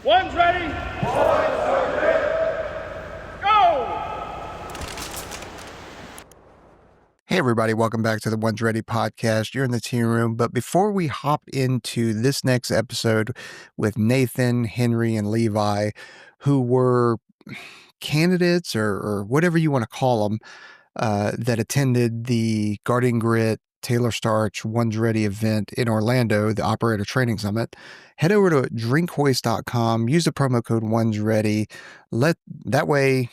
One's ready. Go! Hey everybody, welcome back to the One's Ready podcast. You're in the team room, but before we hop into this next episode with Nathan, Henry, and Levi, who were candidates or whatever you want to call them, that attended the Guardian Grit Taylor Starch One's Ready event in Orlando, the Operator Training Summit, head over to drinkhoist.com, use the promo code One's Ready. That way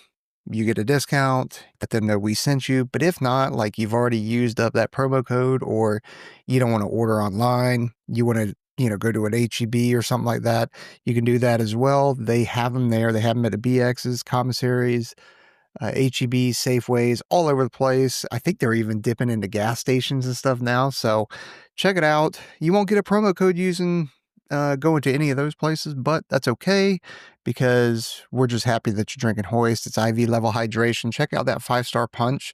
you get a discount, let them know we sent you. But if not, like you've already used up that promo code or you don't want to order online, you want to go to an HEB or something like that, you can do that as well. They have them there. They have them at the BXs, commissaries, HEBs, Safeways, all over the place. I think they're even dipping into gas stations and stuff now. So check it out. You won't get a promo code using going to any of those places, but that's okay because we're just happy that you're drinking Hoist. It's IV level hydration. Check out that 5-star punch.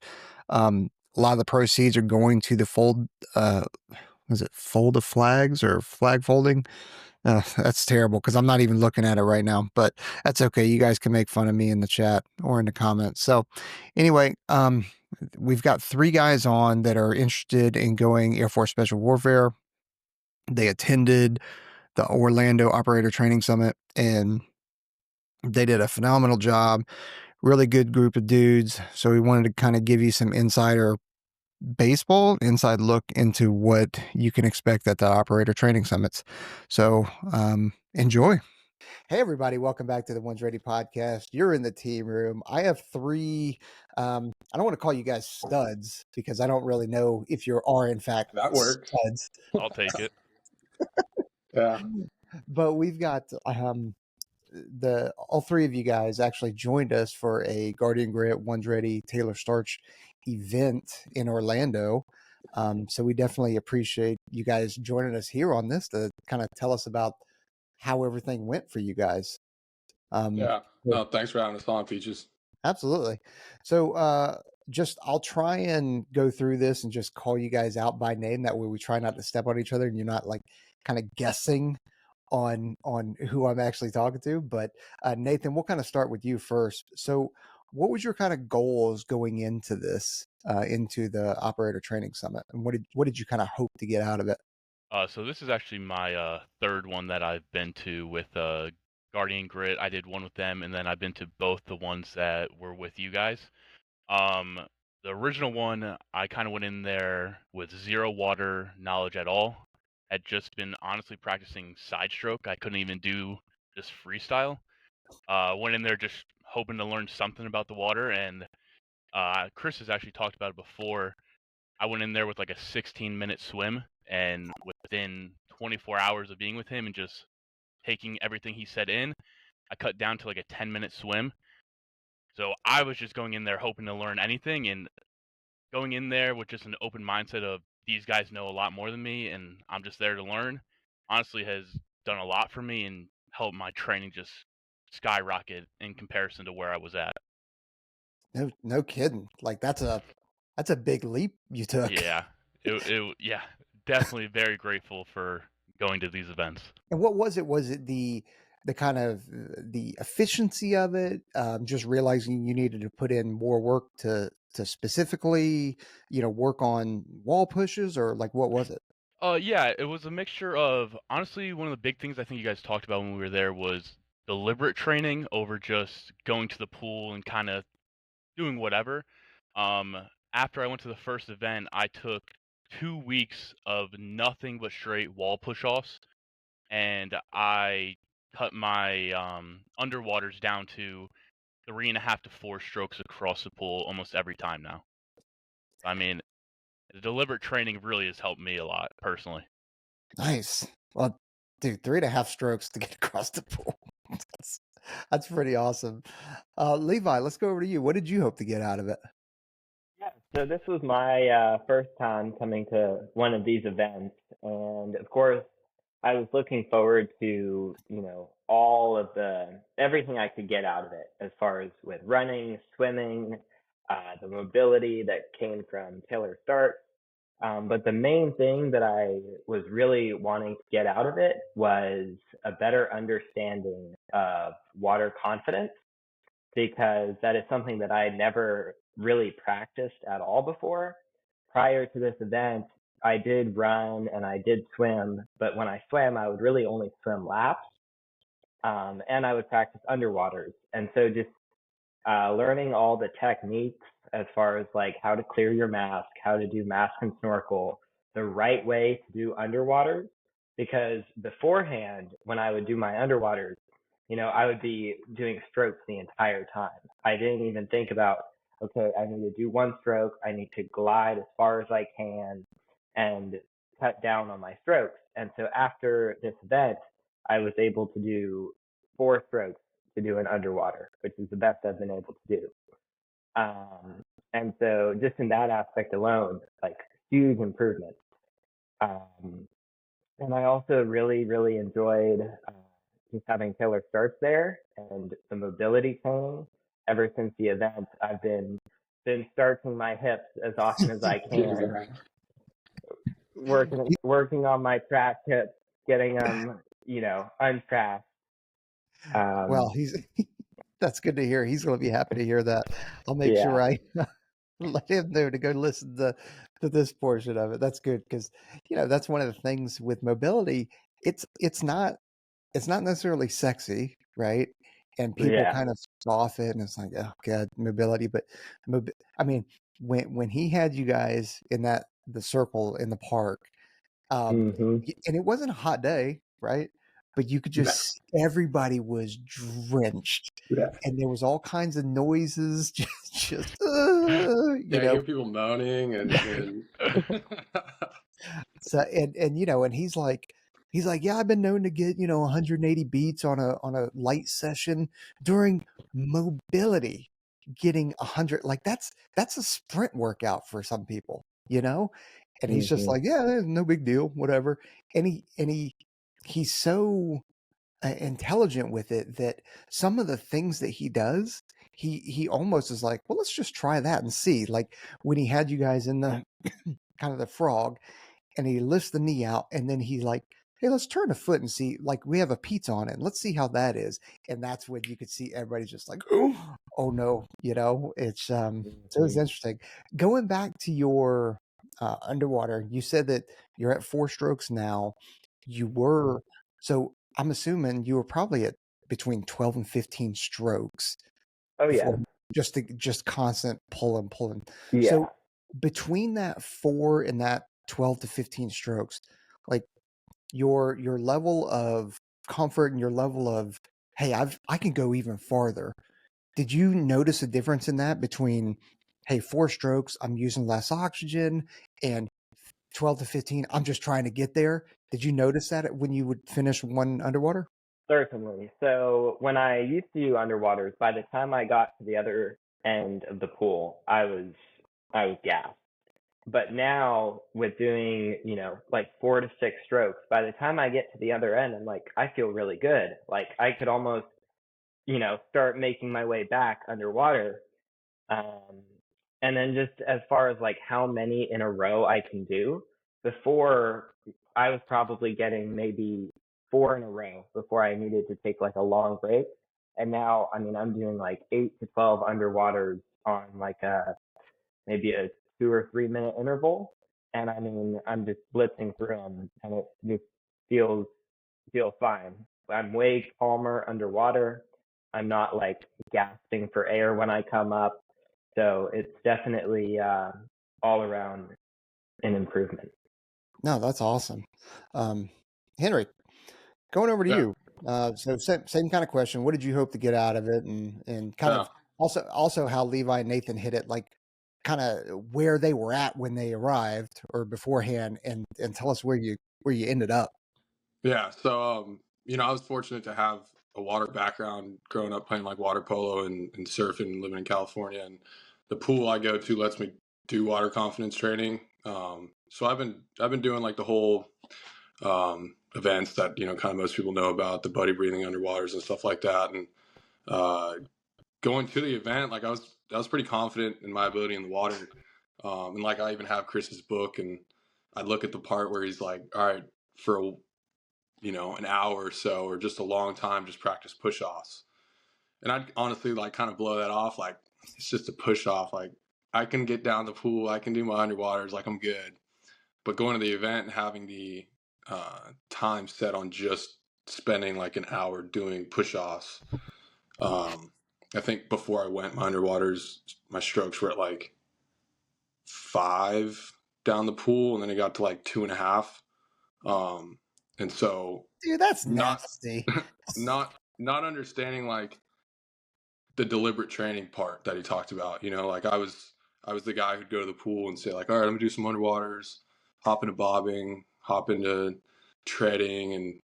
A lot of the proceeds are going to the fold of flags or flag folding? That's terrible because I'm not even looking at it right now, but that's okay. You guys can make fun of me in the chat or in the comments. So anyway, we've got 3 guys on that are interested in going Air Force Special Warfare. They attended the Orlando Operator Training Summit and they did a phenomenal job. Really good group of dudes. So we wanted to kind of give you some inside look into what you can expect at the Operator Training Summits. So enjoy. Hey everybody, welcome back to the One's Ready podcast. You're in the team room. I have 3 I don't want to call you guys studs because I don't really know if you are in fact That works. studs. I'll take it. Yeah. But we've got all 3 of you guys actually joined us for a Guardian Grit One's Ready Taylor Starch event in Orlando. So we definitely appreciate you guys joining us here on this to kind of tell us about how everything went for you guys. Yeah. No, thanks for having us on, Peaches. Absolutely. So I'll try and go through this and just call you guys out by name. That way we try not to step on each other and you're not like kind of guessing on who I'm actually talking to. But Nathan, we'll kind of start with you first. So what was your kind of goals going into this, into the Operator Training Summit? And what did you kind of hope to get out of it? So this is actually my 3rd one that I've been to with Guardian Grit. I did one with them, and then I've been to both the ones that were with you guys. The original one, I kind of went in there with 0 water knowledge at all. Had just been honestly practicing side stroke. I couldn't even do just freestyle. Went in there just hoping to learn something about the water, and Chris has actually talked about it before. I went in there with like a 16-minute swim, and within 24 hours of being with him and just taking everything he said in, I cut down to like a 10-minute swim. So I was just going in there hoping to learn anything and going in there with just an open mindset of these guys know a lot more than me and I'm just there to learn, honestly has done a lot for me and helped my training just skyrocket in comparison to where I was at. No kidding. Like that's a big leap you took. Yeah, yeah, definitely very grateful for going to these events. And what was it? Was it the kind of the efficiency of it? Just realizing you needed to put in more work to specifically, work on wall pushes, or like what was it? Yeah, it was a mixture of honestly one of the big things I think you guys talked about when we were there was deliberate training over just going to the pool and kind of doing whatever. Um, After I went to the first event, I took 2 weeks of nothing but straight wall push-offs, and I cut my underwaters down to 3.5 to 4 strokes across the pool almost every time now. I mean, the deliberate training really has helped me a lot personally. Nice. Well, dude, 3.5 strokes to get across the pool. That's pretty awesome. Levi, let's go over to you. What did you hope to get out of it? Yeah, so this was my first time coming to one of these events, and of course, I was looking forward to, all of everything I could get out of it as far as with running, swimming, the mobility that came from Taylor Starch. But the main thing that I was really wanting to get out of it was a better understanding of water confidence, because that is something that I had never really practiced at all before. Prior to this event, I did run and I did swim, but when I swam, I would really only swim laps, and I would practice underwaters. And so just learning all the techniques as far as like how to clear your mask, how to do mask and snorkel, the right way to do underwaters. Because beforehand, when I would do my underwaters, I would be doing strokes the entire time. I didn't even think about, okay, I need to do one stroke. I need to glide as far as I can and cut down on my strokes. And so after this event, I was able to do 4 strokes to do an underwater, which is the best I've been able to do. And so just in that aspect alone, like huge improvement. And I also really, really enjoyed just having Taylor Starch there and the mobility training. Ever since the event, I've been starching my hips as often as I can, working on my track hips, getting them, untracked. Well, that's good to hear. He's going to be happy to hear that. I'll make sure I let him know to go listen to this portion of it. That's good because that's one of the things with mobility. It's not necessarily sexy, right? And people kind of scoff it, and it's like, oh god, mobility. But I mean, when he had you guys in the circle in the park, and it wasn't a hot day, right? But you could just everybody was drenched, and there was all kinds of noises, just hear people moaning and so and he's like, yeah, I've been known to get 180 beats on a light session during mobility, getting 100, like that's a sprint workout for some people, and he's just like, yeah, no big deal, whatever. And he's so intelligent with it that some of the things that he does, he almost is like, well, let's just try that and see. Like when he had you guys in the kind of the frog, and he lifts the knee out, and then he's like, hey, let's turn the foot and see, like we have a pizza on it. Let's see how that is. And that's when you could see everybody just like, oh no, it's so it's interesting. Going back to your underwater, you said that you're at 4 strokes now. You were, so I'm assuming you were probably at between 12 and 15 strokes. Oh yeah. Just constant pulling. Yeah. So between that 4 and that 12 to 15 strokes, like your level of comfort and your level of, hey, I can go even farther. Did you notice a difference in that between, hey, 4 strokes, I'm using less oxygen, and 12 to 15, I'm just trying to get there? Did you notice that when you would finish one underwater? Certainly. So when I used to do underwaters, by the time I got to the other end of the pool, I was gassed. But now with doing, like 4 to 6 strokes, by the time I get to the other end, I'm like, I feel really good. Like I could almost, start making my way back underwater. And then just as far as like how many in a row I can do, before I was probably getting maybe 4 in a row before I needed to take like a long break. And now, I mean, I'm doing like 8 to 12 underwaters on like maybe a 2 or 3 minute interval. And I mean, I'm just blitzing through them, and it just feels fine. I'm way calmer underwater. I'm not like gasping for air when I come up. So it's definitely all around an improvement. No, that's awesome. Henry, going over to you. So same kind of question. What did you hope to get out of it, and kind of also how Levi and Nathan hit it, like kind of where they were at when they arrived or beforehand, and tell us where you ended up. Yeah. So I was fortunate to have a water background growing up playing like water polo and surfing and living in California, and the pool I go to lets me do water confidence training. So I've been doing like the whole events that kind of most people know about, the buddy breathing underwaters and stuff like that. And going to the event, like I was pretty confident in my ability in the water, and like I even have Chris's book, and I'd look at the part where he's like, all right, for an hour or so, or just a long time, just practice push-offs. And I'd honestly like kind of blow that off. Like, it's just a push off. Like, I can get down the pool. I can do my underwaters. Like, I'm good. But going to the event and having the time set on just spending like an hour doing push-offs. I think before I went, my underwaters, my strokes were at like 5 down the pool, and then it got to like 2.5. And so Dude, that's not nasty. not understanding like the deliberate training part that he talked about. Like I was the guy who'd go to the pool and say like, all right, I'm gonna do some underwaters, hop into bobbing, hop into treading, and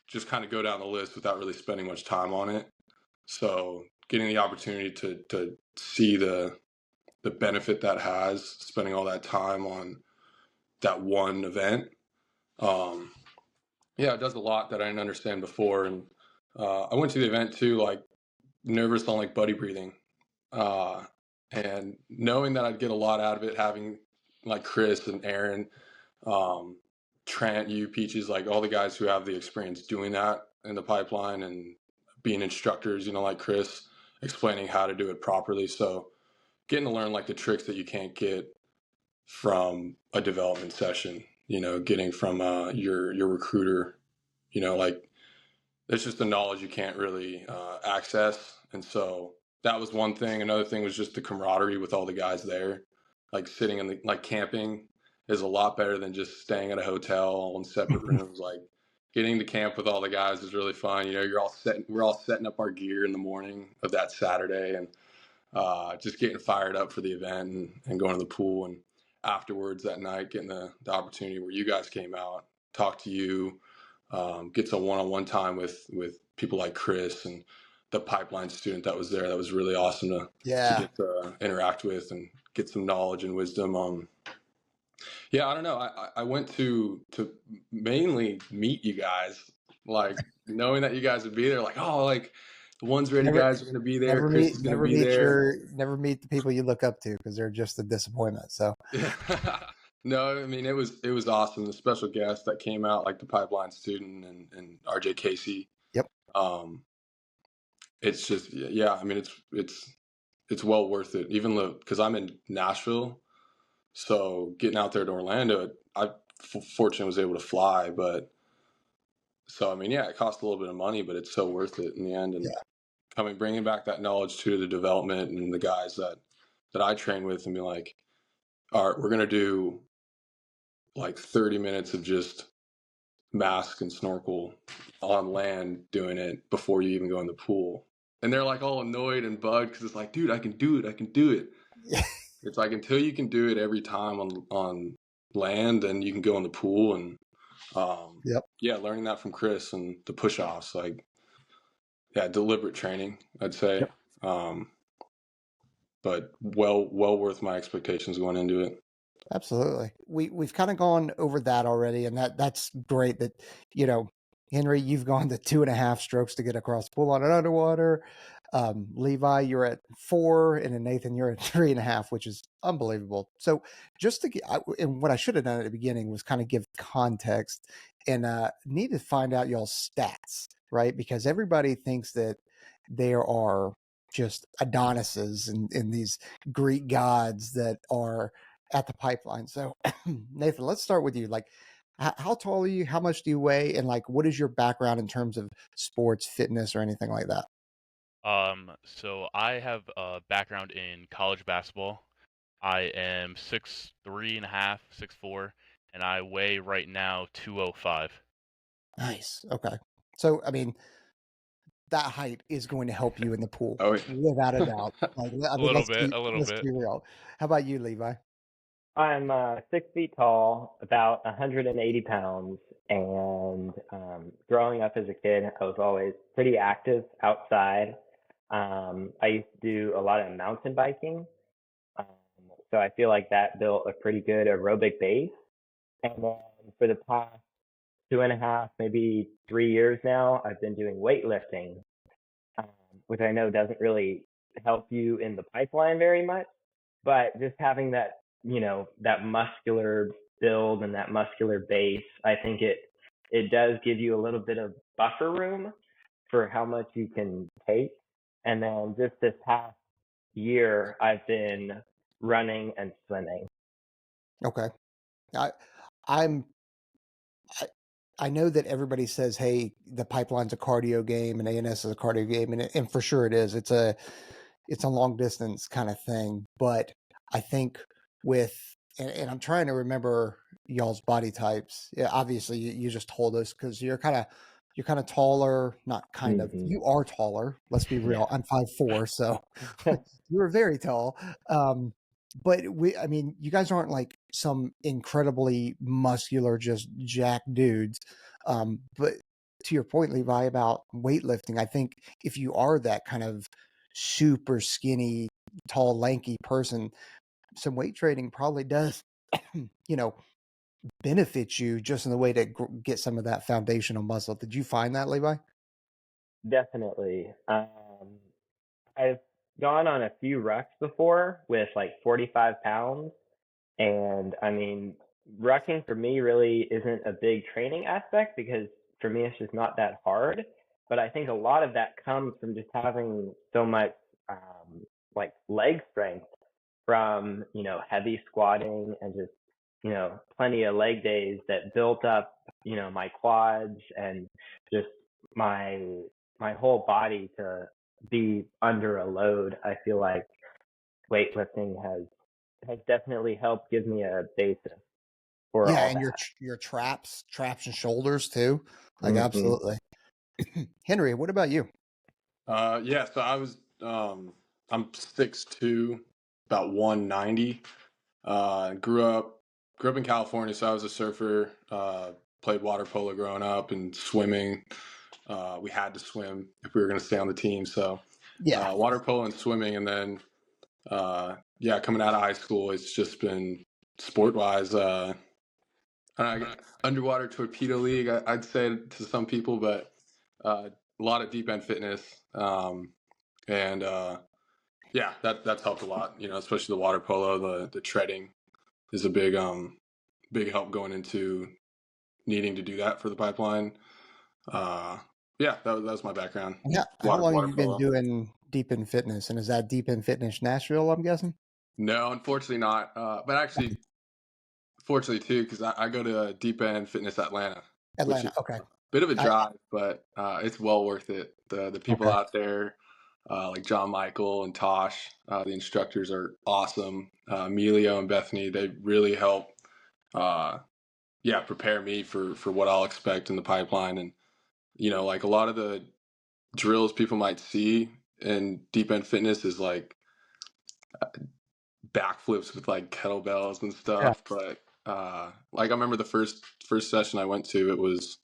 just kind of go down the list without really spending much time on it. So getting the opportunity to see the benefit that has, spending all that time on that one event, yeah, it does a lot that I didn't understand before. And I went to the event too, like nervous on like buddy breathing, and knowing that I'd get a lot out of it, having like Chris and Aaron, Trent, you, Peaches, like all the guys who have the experience doing that in the pipeline and being instructors, like Chris explaining how to do it properly. So getting to learn like the tricks that you can't get from a development session, getting from your recruiter, like it's just the knowledge you can't really access. And so that was one thing. Another thing was just the camaraderie with all the guys there. Like sitting in like camping is a lot better than just staying at a hotel in separate rooms. Like getting to camp with all the guys is really fun. We're all setting up our gear in the morning of that Saturday, and just getting fired up for the event, and going to the pool. And afterwards that night, getting the opportunity where you guys came out, talk to you, get some one-on-one time with people like Chris and the pipeline student that was there. That was really awesome to get to interact with and get some knowledge and wisdom. Yeah, I don't know. I went to mainly meet you guys, like knowing that you guys would be there. Like, oh, like the One's Ready guys are going to be there. Chris is going to be there. Never meet the people you look up to because they're just a disappointment. So Yeah. No, I mean it was awesome. The special guests that came out, like the pipeline student and RJ Casey. Yep. It's just, yeah. I mean it's well worth it. Even though, because I'm in Nashville, so getting out there to Orlando, I fortunately was able to fly. But so I mean, yeah, it cost a little bit of money, but it's so worth it in the end. And bringing back that knowledge to the development and the guys that I train with, and be like, all right, we're gonna do like 30 minutes of just mask and snorkel on land, doing it before you even go in the pool. And they're like all annoyed and bugged because it's like, dude, I can do it. It's like, until you can do it every time on land, then you can go in the pool. And yeah, learning that from Chris and the push-offs, like, yeah, deliberate training, I'd say. But well worth my expectations going into it. Absolutely. We've kind of gone over that already, and that's great that, Henry, you've gone to 2.5 strokes to get across the pool on an underwater. Levi, you're at 4, and then Nathan, you're at 3.5, which is unbelievable. So just to get, and what I should have done at the beginning was kind of give context, and need to find out y'all's stats, right? Because everybody thinks that there are just Adonises and these Greek gods that are at the pipeline. So Nathan, let's start with you. Like, how tall are you? How much do you weigh? And like, what is your background in terms of sports, fitness, or anything like that? So I have a background in college basketball. I am 6'3.5", 6'4", and I weigh right now 205. Nice. Okay. So, I mean, that height is going to help you in the pool, Oh, yeah. without a doubt. Like, I mean, let's be real. How about you, Levi? I'm 6 feet tall, about 180 pounds, and growing up as a kid, I was always pretty active outside. I used to do a lot of mountain biking, um, so I feel like that built a pretty good aerobic base. And then for the past 2.5, maybe 3 years now, I've been doing weightlifting, um, which I know doesn't really help you in the pipeline very much, but just having that, that muscular build and that muscular base, I think it it does give you a little bit of buffer room for how much you can take. And then just this past year, I've been running and swimming. Okay. I, I'm I, I know that everybody says, "Hey, the pipeline's a cardio game and ANS is a cardio game," and for sure it is. It's a long distance kind of thing, but I think with and I'm trying to remember y'all's body types. Yeah, obviously you just told us because you're kind of taller, not kind of. Mm-hmm. You are taller. Let's be real. Yeah. I'm 5'4", so you are very tall. But I mean, you guys aren't like some incredibly muscular, just jack dudes. But to your point, Levi, about weightlifting, I think if you are that kind of super skinny, tall, lanky person, some weight training probably does, you know, benefit you just in the way to get some of that foundational muscle. Did you find that, Levi? Definitely. I've gone on a few rucks before with like 45 pounds. And I mean, rucking for me really isn't a big training aspect because for me, it's just not that hard. But I think a lot of that comes from just having so much like leg strength from, heavy squatting and just, plenty of leg days that built up, my quads and just my my whole body to be under a load. I feel like weightlifting has definitely helped give me a basis for Yeah, all and that. your traps and shoulders too. Like Hmm. absolutely. Henry, what about you? Yeah, so I'm 6'2", about 190. Grew up in California, so I was a surfer. Played water polo growing up and swimming. We had to swim if we were going to stay on the team. So Yeah. water polo and swimming, and then yeah, coming out of high school, it's just been sport wise. I don't know, underwater torpedo league, I'd say to some people, but a lot of deep end fitness, and yeah, that's helped a lot. Especially the water polo, the treading is a big help going into needing to do that for the pipeline. Uh, yeah, that was my background. Yeah. How long have Water you been polo. doing deep in fitness? And is that deep in fitness Nashville, I'm guessing? No, unfortunately not. But actually, fortunately too, because I go to Deep End Fitness Atlanta, which is Atlanta. Okay. a bit of a I drive, but it's well worth it. The people okay. out there, like John Michael and Tosh, the instructors are awesome. Emilio and Bethany, they really help. Uh, yeah, prepare me for what I'll expect in the pipeline, and like a lot of the drills people might see in Deep End Fitness is like backflips with like kettlebells and Yeah. stuff. But like I remember the first session I went to, it was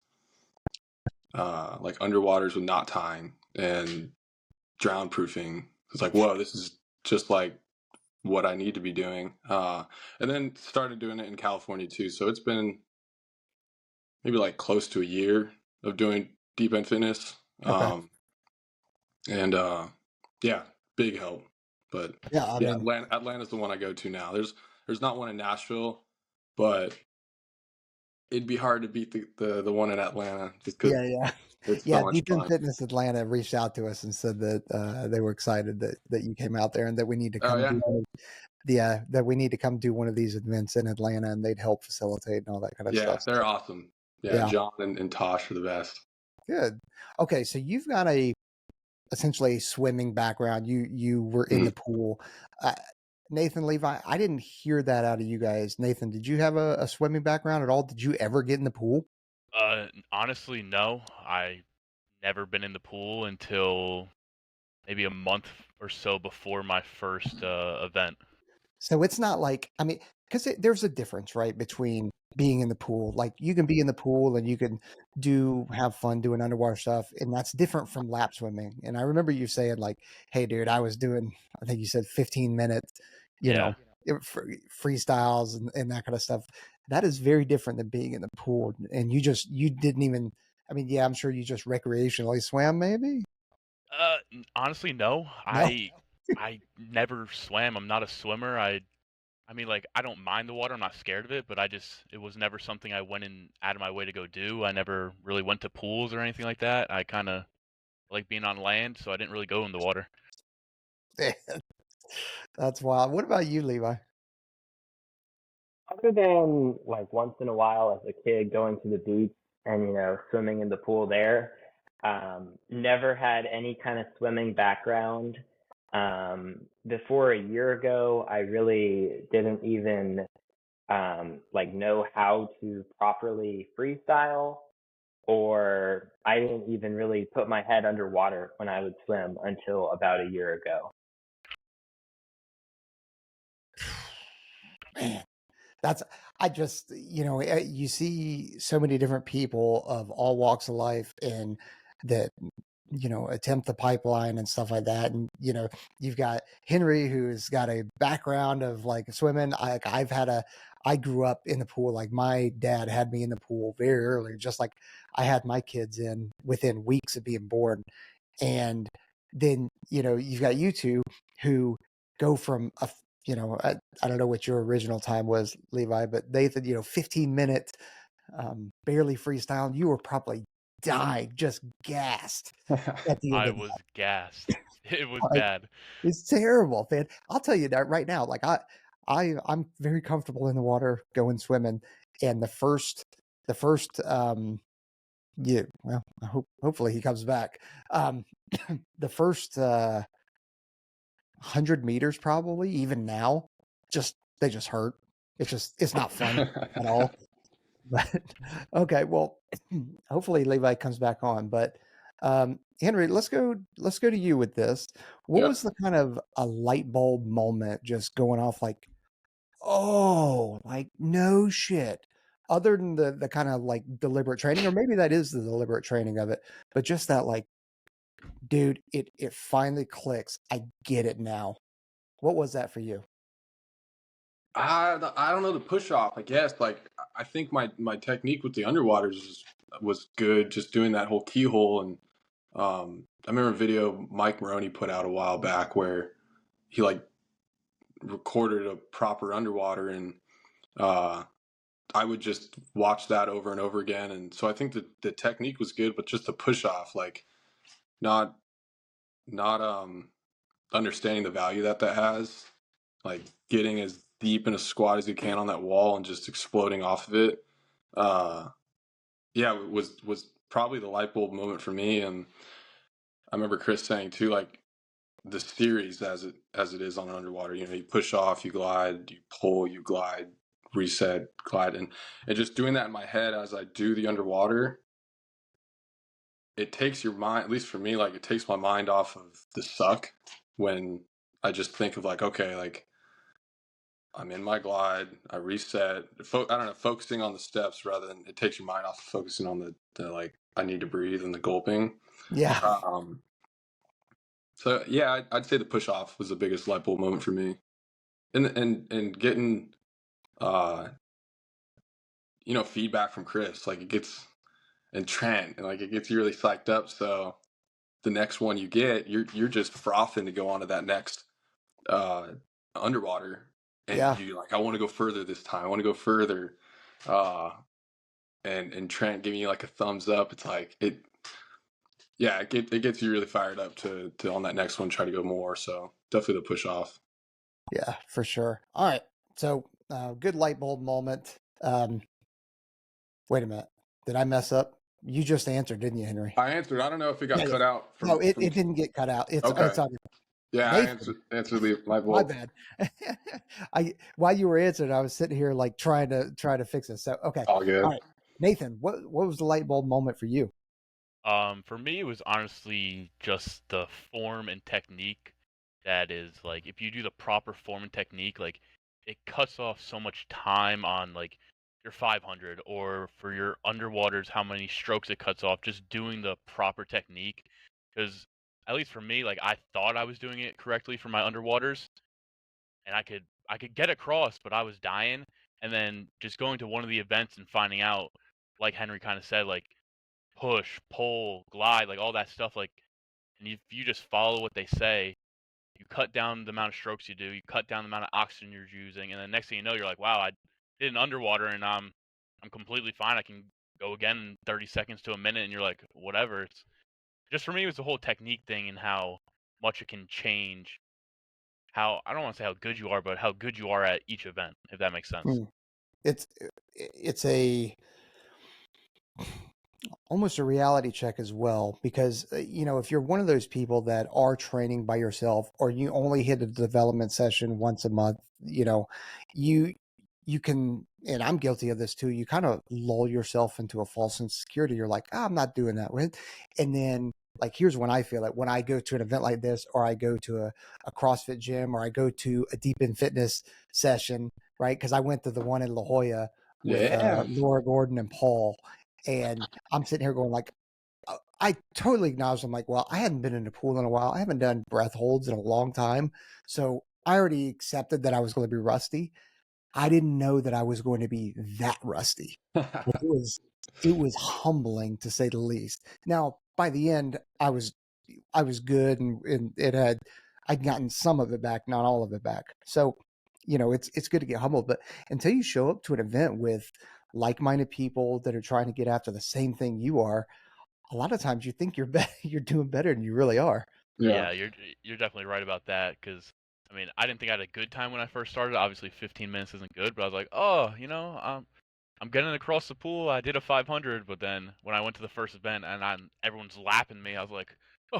like underwaters with knot tying and drown proofing. It's like, whoa, this is just like what I need to be doing. And then started doing it in California too. So it's been maybe like close to a year of doing deep end fitness. Okay. And yeah, big help. But Yeah. I yeah, mean, Atlanta's the one I go to now. There's not one in Nashville, but it'd be hard to beat the one in Atlanta just because yeah, yeah. it's so Yeah, much Deep in fun. Fitness Atlanta reached out to us and said that they were excited that you came out there and that we need to Oh come yeah, do that we need to come do one of these events in Atlanta and they'd help facilitate and all that kind of yeah, stuff. they're awesome. Yeah, Yeah, John and Tosh are the best. good. Okay, so you've got a essentially a swimming background. You were in the Mm. pool. Uh, Nathan, Levi, I didn't hear that out of you guys. Nathan, did you have a swimming background at all? Did you ever get in the pool? Honestly, no. I never been in the pool until maybe a month or so before my first event. So it's not like, I mean, because there's a difference, right, between being in the pool. Like you can be in the pool and you can have fun doing underwater stuff, and that's different from lap swimming. And I remember you saying like, "Hey, dude, I was doing, I think you said 15 minutes, you Yeah. know, freestyles and that kind of stuff." That is very different than being in the pool. And you didn't even. I mean, yeah, I'm sure you just recreationally swam, maybe. Honestly, no. No. I never swam. I'm not a swimmer. I I mean, like, I don't mind the water. I'm not scared of it, but it was never something I went in out of my way to go do. I never really went to pools or anything like that. I kind of like being on land, so I didn't really go in the water. That's wild. What about you, Levi? Other than like once in a while as a kid going to the beach and swimming in the pool there, never had any kind of swimming background. Before a year ago, I really didn't even like know how to properly freestyle, or I didn't even really put my head underwater when I would swim until about a year ago. Man, that's I just you see so many different people of all walks of life and that attempt the pipeline and stuff like that. And you've got Henry who's got a background of like swimming. I grew up in the pool. Like my dad had me in the pool very early, just like I had my kids in within weeks of being born. And then you've got you two who go from I don't know what your original time was, Levi, but they said 15 minutes, barely freestyling. You were probably dying, just gassed at the end I of was that. gassed. It was Like, bad. it's terrible, man. I'll tell you that right now. Like I'm very comfortable in the water going swimming, and the first yeah, well, hopefully he comes back. Um, the first 100 meters, probably even now, they just hurt. It's not fun at all. But okay, well, hopefully Levi comes back on. But Henry, let's go to you with this. What Yeah. was the kind of a light bulb moment just going off like, oh, like no shit. Other than the kind of like deliberate training, or maybe that is the deliberate training of it, but just that like, dude, it finally clicks. I get it now. What was that for you? I don't know the push off. I guess like I think my technique with the underwaters was good. Just doing that whole keyhole and I remember a video Mike Maroney put out a while back where he like recorded a proper underwater and uh, I would just watch that over and over again. And so I think the technique was good, but just the push off, like not not understanding the value that has, like getting as deep in a squat as you can on that wall and just exploding off of it. Uh, yeah, it was probably the light bulb moment for me. And I remember Chris saying too, like the series as it is on underwater. You push off, you glide, you pull, you glide, reset, glide, and just doing that in my head as I do the underwater. It takes your mind, at least for me, like it takes my mind off of the suck when I just think of like, okay, like I'm in my glide, I reset. I don't know, focusing on the steps rather than it takes your mind off of focusing on the like I need to breathe and the gulping. Yeah. Um, so yeah, I'd say the push off was the biggest light bulb moment for me, and getting uh feedback from Chris, like it gets and Trent, and like it gets you really psyched up. So the next one you get, you're just frothing to go on to that next uh underwater, and Yeah. you like I want to go further this time. I want to go further. Uh, and Trent giving you like a thumbs up. It's like yeah, it gets you really fired up to on that next one try to go more. So definitely the push off. Yeah, for sure. All right. So, good light bulb moment. Wait a minute. Did I mess up? You just answered, didn't you, Henry? I answered. I don't know if it got Yeah, yeah. cut out No, from. it didn't get cut out. Okay. It's on Yeah, I Nathan. answered the light My bulb. bad. I while you were answering, I was sitting here like trying to fix this. So okay. All All good. right. Nathan, what was the light bulb moment for you? For me, it was honestly just the form and technique. That is like, if you do the proper form and technique, like it cuts off so much time on like your 500 or for your underwaters, how many strokes it cuts off just doing the proper technique. Because at least for me, like I thought I was doing it correctly for my underwaters, and I could get across, but I was dying. And then just going to one of the events and finding out, like Henry kind of said, like push, pull, glide, like all that stuff. Like, and if you just follow what they say, you cut down the amount of strokes you do, you cut down the amount of oxygen you're using, and then next thing you know, you're like, wow, I did an underwater and I'm completely fine. I can go again in 30 seconds to a minute, and you're like, whatever. It's just, for me, it was the whole technique thing and how much it can change how, I don't want to say how good you are, but how good you are at each event, if that makes sense. It's a almost a reality check as well, because if you're one of those people that are training by yourself, or you only hit a development session once a month, you you can, and I'm guilty of this too, you kind of lull yourself into a false insecurity. You're like, I'm not doing that with. And then, like, here's when I feel it: when I go to an event like this, or I go to a CrossFit gym, or I go to a deep in fitness session, right? Because I went to the one in La Jolla with Laura Gordon and Paul, and I'm sitting here going like, I totally acknowledge. I'm like, well, I hadn't been in a pool in a while. I haven't done breath holds in a long time. So I already accepted that I was going to be rusty. I didn't know that I was going to be that rusty. It was humbling, to say the least. Now, by the end, I was good, and I'd gotten some of it back, not all of it back. So, it's good to get humbled, but until you show up to an event with like-minded people that are trying to get after the same thing you are, a lot of times you think you're doing better than you really are. Yeah, you're definitely right about that, because I mean, I didn't think I had a good time when I first started. Obviously, 15 minutes isn't good, but I was like, oh, I'm getting across the pool. I did a 500, but then when I went to the first event and everyone's lapping me, I was like, oh,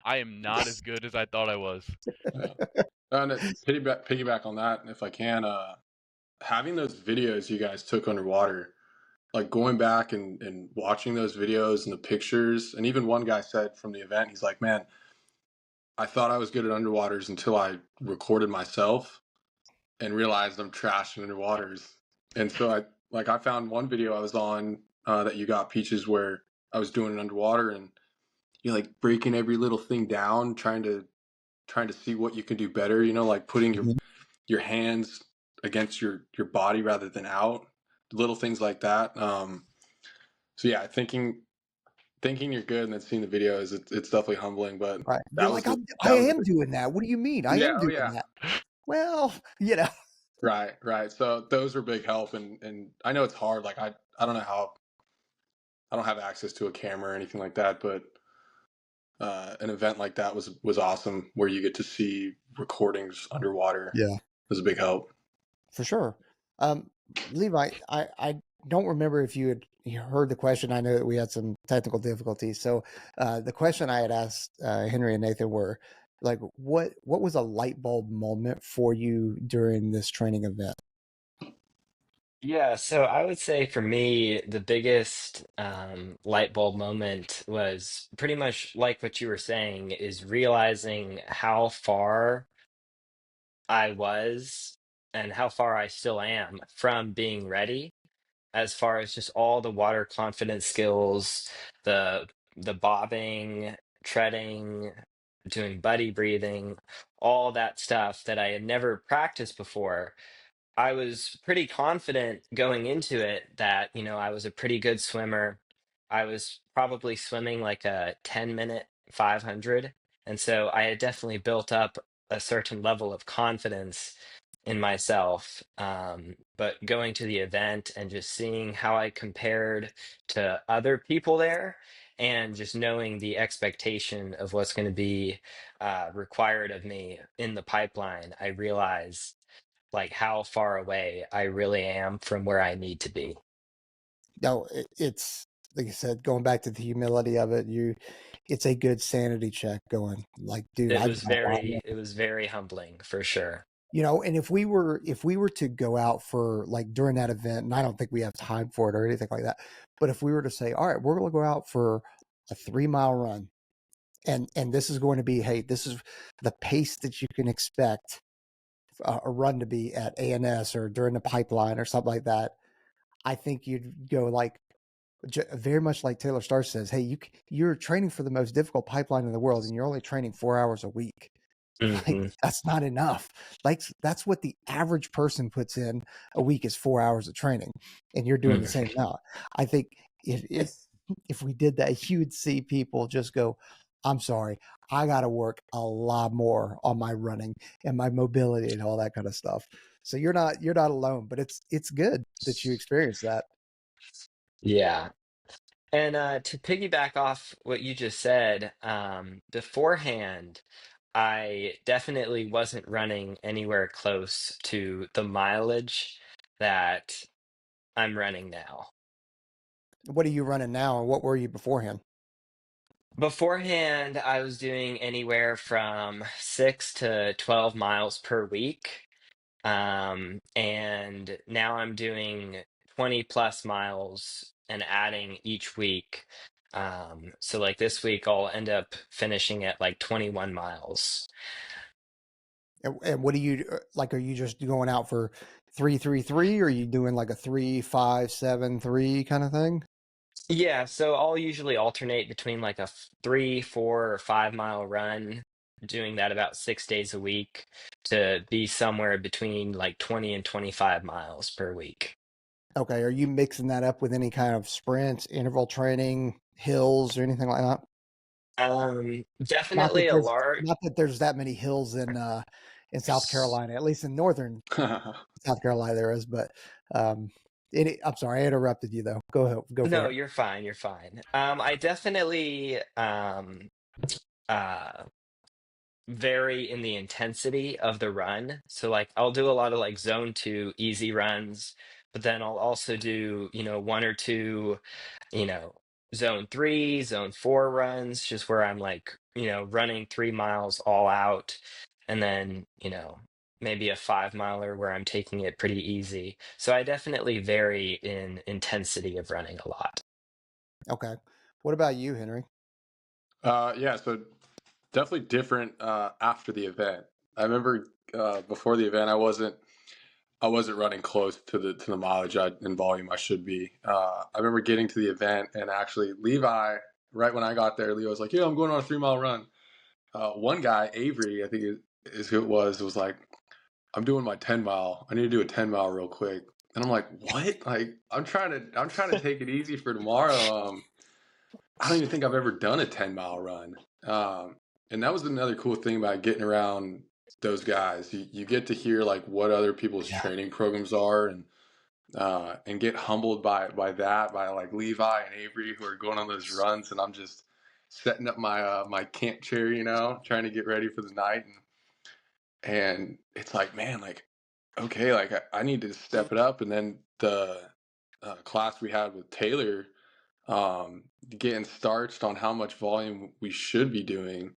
I am not as good as I thought I was. Yeah. And to piggyback on that, if I can, having those videos you guys took underwater, like going back and watching those videos and the pictures, and even one guy said from the event, he's like, man, I thought I was good at underwaters until I recorded myself and realized I'm trash in underwaters. And so I found one video I was on that you got, Peaches, where I was doing it underwater, and you're like breaking every little thing down, trying to see what you can do better, like putting your hands against your body rather than out, little things like that. So yeah, thinking you're good and then seeing the videos, it's definitely humbling. But Right. You're that was like, the I am doing that. What do you mean? I yeah, am oh doing yeah, that. Well, right. So those were big help, and I know it's hard. Like I don't know how, I don't have access to a camera or anything like that, but an event like that was awesome, where you get to see recordings underwater. yeah, It was a big help. for sure. Levi, I don't remember if you heard the question. I know that we had some technical difficulties. So the question I had asked Henry and Nathan were like, what was a light bulb moment for you during this training event? Yeah, so I would say for me, the biggest light bulb moment was pretty much like what you were saying, is realizing how far I was and how far I still am from being ready, as far as just all the water confidence skills, the bobbing, treading, doing buddy breathing, all that stuff that I had never practiced before. I was pretty confident going into it that, I was a pretty good swimmer. I was probably swimming like a 10-minute 500. And so I had definitely built up a certain level of confidence in myself. But going to the event and just seeing how I compared to other people there, and just knowing the expectation of what's going to be required of me in the pipeline, I realized like how far away I really am from where I need to be. No, it's like I said, going back to the humility of it, it's a good sanity check going like, dude, It I've was got a lot more. very, it was very humbling for sure. And if we were to go out for like during that event, and I don't think we have time for it or anything like that, but if we were to say, all right, we're going to go out for a 3-mile run, and this is going to be, hey, this is the pace that you can expect a run to be at ANS or during the pipeline or something like that, I think you'd go like very much like Taylor Starch says, hey, you're training for the most difficult pipeline in the world, and you're only training 4 hours a week. Like, Hmm. that's not enough. Like, that's what the average person puts in a week, is 4 hours of training, and you're doing the same amount. I think if we did that, you'd see people just go, I'm sorry, I got to work a lot more on my running and my mobility and all that kind of stuff. So you're not alone, but it's good that you experienced that. Yeah. And to piggyback off what you just said, beforehand, I definitely wasn't running anywhere close to the mileage that I'm running now. What are you running now, and what were you beforehand? Beforehand, I was doing anywhere from 6 to 12 miles per week. And now I'm doing 20 plus miles and adding each week. So like this week, I'll end up finishing at like 21 miles. And what do you like? Are you just going out for 3-3-3, or are you doing like a 3-5-7-3 kind of thing? Yeah, so I'll usually alternate between like a 3, 4, or 5 mile run, doing that about 6 days a week to be somewhere between like 20 and 25 miles per week. Okay, are you mixing that up with any kind of sprints, interval training, hills, or anything like that? Not Definitely that a there's large. not that there's that many hills in South Carolina, at least in northern South Carolina there is, but um I'm sorry, I interrupted you though. Go ahead, go for No, it. you're fine. You're fine. I definitely uh vary in the intensity of the run. So like I'll do a lot of like zone 2 easy runs, but then I'll also do, one or two, you know, zone 3, zone 4 runs, just where I'm like, running 3 miles all out, and then, maybe a 5 miler where I'm taking it pretty easy. So I definitely vary in intensity of running a lot. Okay. What about you, Henry? Yeah, so definitely different after the event. I remember before the event, I wasn't running close to the mileage and volume I should be. I remember getting to the event, and actually Levi, right when I got there, Levi was like, "Yeah, I'm going on a 3 mile run." One guy, Avery, I think is who it was like, "I'm doing my 10 mile. I need to do a 10 mile real quick." And I'm like, "What? Like, I'm trying to take it easy for tomorrow. I don't even think I've ever done a 10 mile run." Um, and that was another cool thing about getting around those guys. You get to hear like what other people's Yeah. training programs are, and get humbled by that, by like Levi and Avery who are going on those runs, and I'm just setting up my my camp chair, trying to get ready for the night, and it's like, man, like, okay, like I need to step it up. And then the class we had with Taylor, getting starched on how much volume we should be doing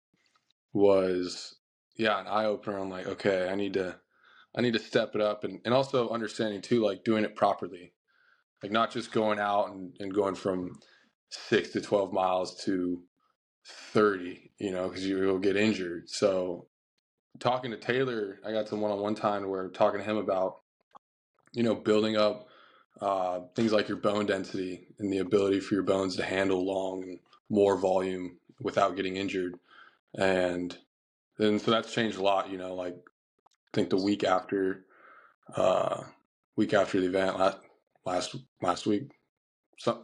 was, yeah, an eye opener. I'm like, okay, I need to step it up, and also understanding too, like doing it properly, like not just going out and going from 6 to 12 miles to 30, because you will get injured. So talking to Taylor, I got some one-on-one time where talking to him about, building up things like your bone density and the ability for your bones to handle long and more volume without getting injured. And then so that's changed a lot, like I think the uh, week after the event last week,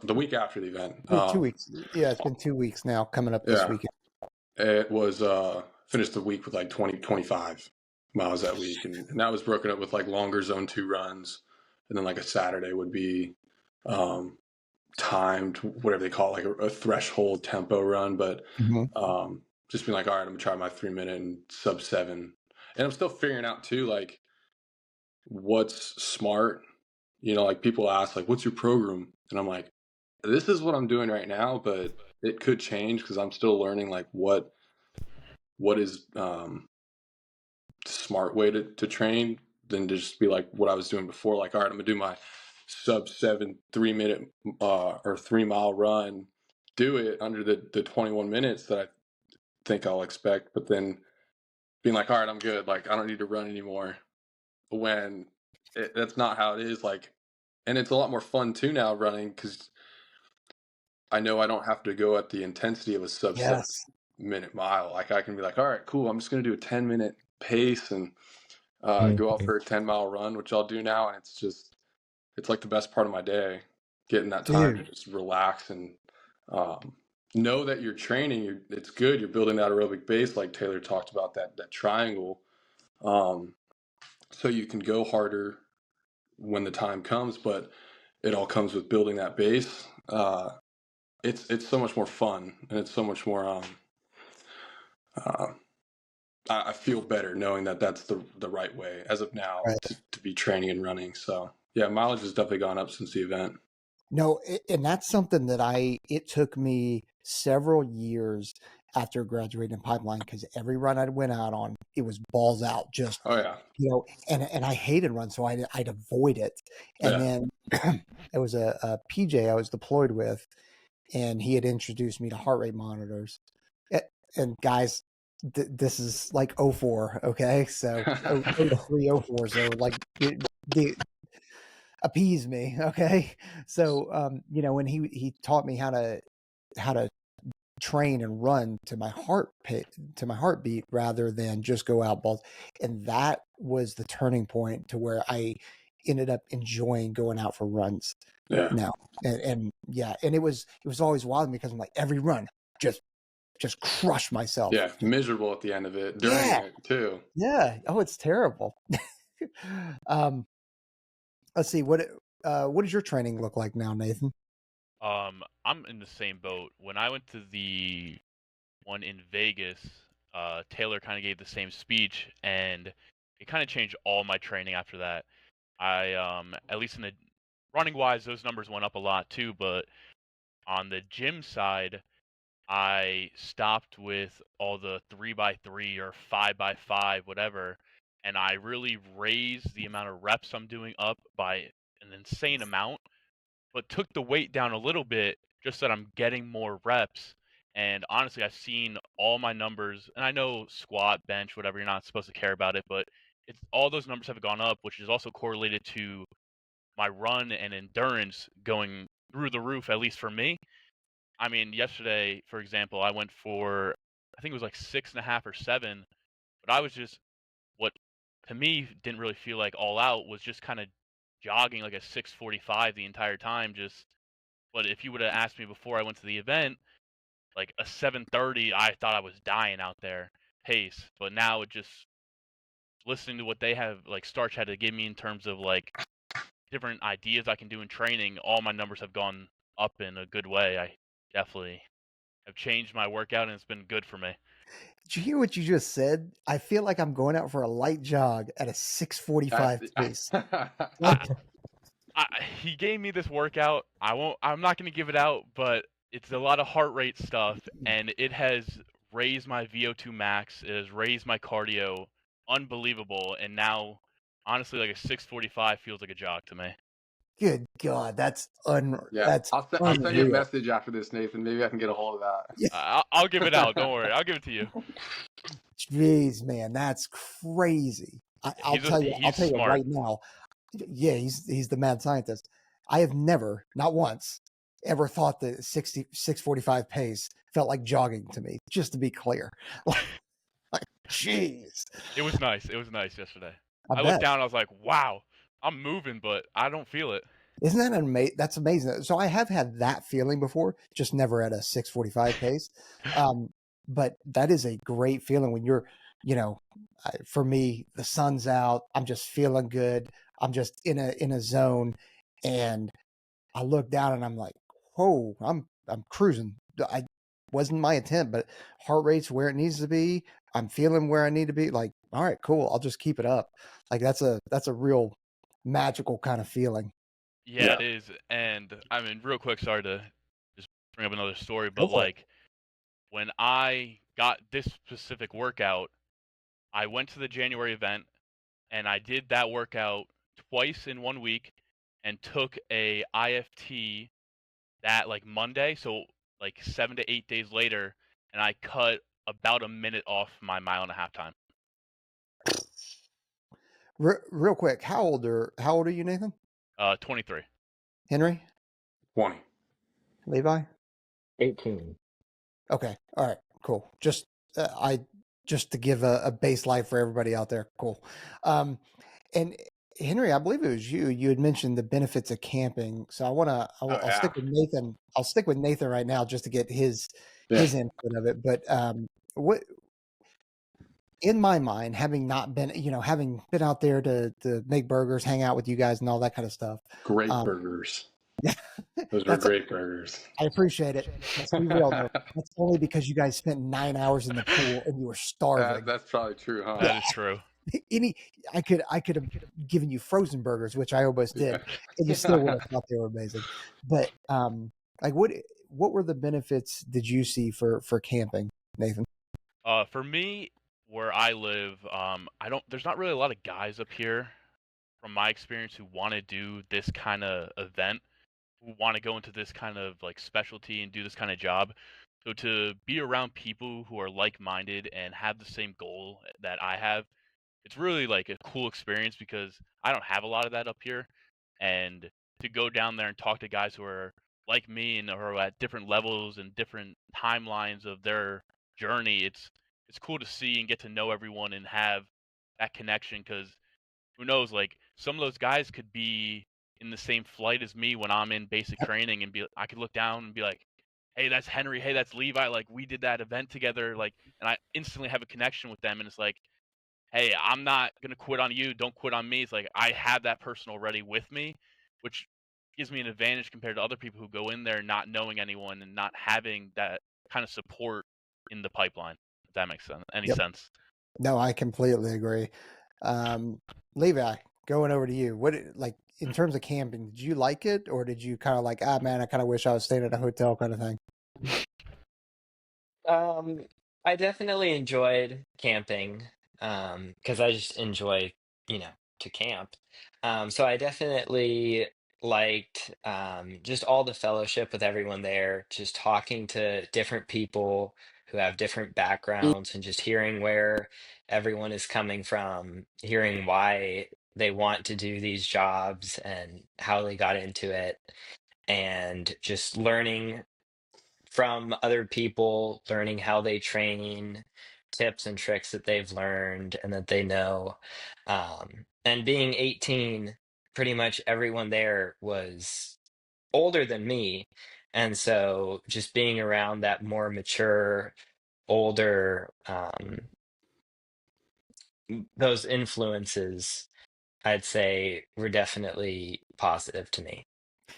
the week after the event, It's been 2 weeks. Yeah, it's been 2 weeks now, coming up this yeah, weekend. it was finished the week with like 20-25 miles that week, and that was broken up with like longer zone 2 runs, and then like a Saturday would be um, timed, whatever they call it, like a threshold tempo run. But Mhm. just being like, all right, I'm gonna try my 3 minute and sub 7, and I'm still figuring out too, like what's smart. Like people ask, like, what's your program? And I'm like, this is what I'm doing right now, but it could change because I'm still learning like what is smart way to train than to just be like what I was doing before. Like, all right, I'm gonna do my sub 7 3 minute or 3 mile run, do it under the 21 minutes that I think I'll expect, but then being like, all right, I'm good. Like, I don't need to run anymore. When that's not how it is. Like, and it's a lot more fun too now running because I know I don't have to go at the intensity of a sub seven Yes. minute mile. Like, I can be like, all right, cool. I'm just gonna do a 10 minute pace and go out Mhm. for a 10 mile run, which I'll do now, and it's like the best part of my day, getting that time to Dude, just relax and um, know that you're training, it's good. You're building that aerobic base, like Taylor talked about, that triangle, so you can go harder when the time comes. But it all comes with building that base. It's so much more fun, and it's so much more. Uh, I feel better knowing that that's the right way as of now Right. to be training and running. So yeah, mileage has definitely gone up since the event. No, and that's something that it took me several years after graduating pipeline, because every run I went out on, it was balls out, just, Oh yeah, and I hated runs, so I'd avoid it. And yeah, then it was a PJ I was deployed with, and he had introduced me to heart rate monitors. And guys, this is like '04, okay? So 03, '04. So like the appease me, okay? So when he taught me how to train and run to my heartbeat rather than just go out balls, and that was the turning point to where I ended up enjoying going out for runs yeah, now. And yeah, and it was always wild because I'm like, every run just crush myself. yeah. Miserable at the end of it, during Yeah, it too. yeah. Oh, it's terrible. um, let's see what does your training look like now, Nathan? I'm in the same boat. When I went to the one in Vegas, Taylor kind of gave the same speech, and it kind of changed all my training after that. I at least in the running wise, those numbers went up a lot too, but on the gym side, I stopped with all the 3x3 or 5x5, whatever, and I really raised the amount of reps I'm doing up by an insane amount, but took the weight down a little bit just that I'm getting more reps. And honestly, I've seen all my numbers, and I know squat, bench, whatever, you're not supposed to care about it, but it's all those numbers have gone up, which is also correlated to my run and endurance going through the roof, at least for me. I mean, yesterday, for example, I went for, I think it was like 6.5 or 7, but I was just, what to me didn't really feel like all out was just kind of jogging like a 6:45 the entire time. But if you would have asked me before I went to the event, like a 7:30, I thought I was dying out there pace. But now it just, listening to what they have, like Starch had to give me in terms of like different ideas I can do in training, all my numbers have gone up in a good way. I definitely have changed my workout, and it's been good for me. Did you hear what you just said? I feel like I'm going out for a light jog at a 6:45 pace. I, Like, he gave me this workout. I'm not going to give it out, but it's a lot of heart rate stuff, and it has raised my VO2 max. It has raised my cardio, unbelievable. And now, honestly, like a 6:45 feels like a jog to me. good God, that's Yeah, I'll send you a unreal. message after this, Nathan. Maybe I can get a hold of that. I'll give it out. Don't worry. I'll give it to you. Jeez, man, that's crazy. I'll tell you. I'll He's tell you smart. right now. Yeah, he's the mad scientist. I have never, not once, ever thought that 6:45 pace felt like jogging to me. Just to be clear, like, jeez, It was nice. It was nice yesterday. I I looked bet. down. I was like, wow, I'm moving, but I don't feel it. Isn't that amazing? That's amazing. So I have had that feeling before, just never at a 6:45 pace. But that is a great feeling when you're, you know, for me, the sun's out. I'm just feeling good. I'm just in a zone, and I look down and I'm like, whoa, I'm cruising. I wasn't my intent, but heart rate's where it needs to be. I'm feeling where I need to be. Like, all right, cool. I'll just keep it up. Like that's a real magical kind of feeling. Yeah, Yeah, it is. And I mean, real quick, sorry to just bring up another story, Go but for it. like when I got this specific workout, I went to the January event and I did that workout twice in 1 week and took a IFT that like Monday, so like 7 to 8 days later, and I cut about a minute off my mile-and-a-half time. Real quick, how old are you, Nathan? 23. Henry? 20. Levi? 18. Okay. All right. Cool. Just to give a base life for everybody out there. Cool. Um, and Henry, I believe it was you. You had mentioned the benefits of camping, so Oh I'll yeah, stick with Nathan. I'll stick with Nathan right now just to get his yeah, input of it. But what in my mind, having not been, having been out there to make burgers, hang out with you guys, and all that kind of stuff. great Um, burgers. yeah, Those were that's great burgers. I appreciate it. Let's be real though. That's only because you guys spent 9 hours in the pool and you were starving. That's probably true, huh? Yeah, That is true. I could have given you frozen burgers, which I almost did, and you still would have thought they were amazing. But like what were the benefits did you see for camping, Nathan? For me, where I live, there's not really a lot of guys up here, from my experience, who want to do this kind of event, who want to go into this kind of like specialty and do this kind of job. So to be around people who are like-minded and have the same goal that I have, it's really like a cool experience because I don't have a lot of that up here. And to go down there and talk to guys who are like me and are at different levels and different timelines of their journey, it's cool to see and get to know everyone and have that connection. Because who knows, like some of those guys could be in the same flight as me when I'm in basic training, and I could look down and be like, hey, that's Henry, hey, that's Levi, like we did that event together, like, and I instantly have a connection with them. And it's like, hey, I'm not gonna quit on you, don't quit on me. It's like I have that person already with me, which gives me an advantage compared to other people who go in there not knowing anyone and not having that kind of support in the pipeline. If that makes sense. Any Yep. sense? No, I completely agree. Levi, going over to you. Like in terms of camping, did you like it, or did you kind of like, man, I kind of wish I was staying at a hotel kind of thing? I definitely enjoyed camping, because I just enjoy, to camp. So I definitely liked, just all the fellowship with everyone there, just talking to different people who have different backgrounds and just hearing where everyone is coming from, hearing why they want to do these jobs and how they got into it, and just learning from other people, learning how they train, tips and tricks that they've learned and that they know. And being 18, pretty much everyone there was older than me. And so just being around that more mature, older, those influences, I'd say were definitely positive to me.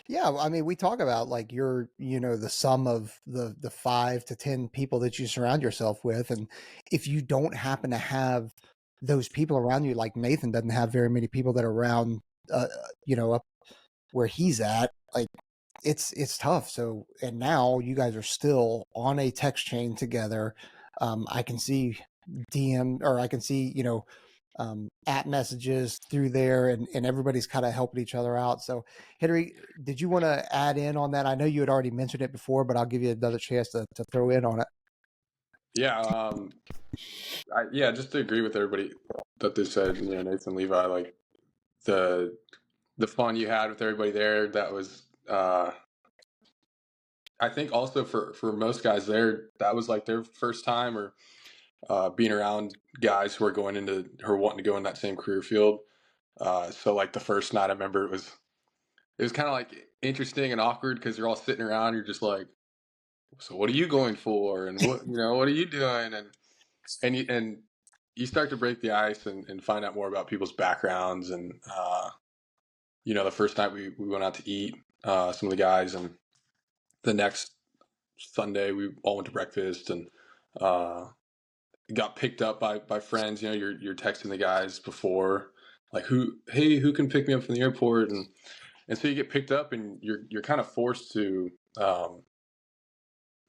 Yeah, I mean, we talk about like you're, the sum of the 5 to 10 people that you surround yourself with, and if you don't happen to have those people around you, like Nathan doesn't have very many people that are around, up where he's at, like it's tough. So, and now you guys are still on a text chain together. I can see I can see, at messages through there, and everybody's kind of helping each other out. So, Henry, did you want to add in on that? I know you had already mentioned it before, but I'll give you another chance to throw in on it. Yeah, yeah, just to agree with everybody that they said, Nathan, Levi, like the fun you had with everybody there, that was I think also for most guys there, that was like their first time or being around guys who are wanting to go in that same career field. So like the first night, I remember it was kind of like interesting and awkward because you're all sitting around, you're just like, so what are you going for, and what are you doing, and you start to break the ice and find out more about people's backgrounds. And the first night we went out to eat, some of the guys, and the next Sunday we all went to breakfast and uh, got picked up by friends. You're texting the guys before, like, who can pick me up from the airport, and so you get picked up and you're kind of forced um,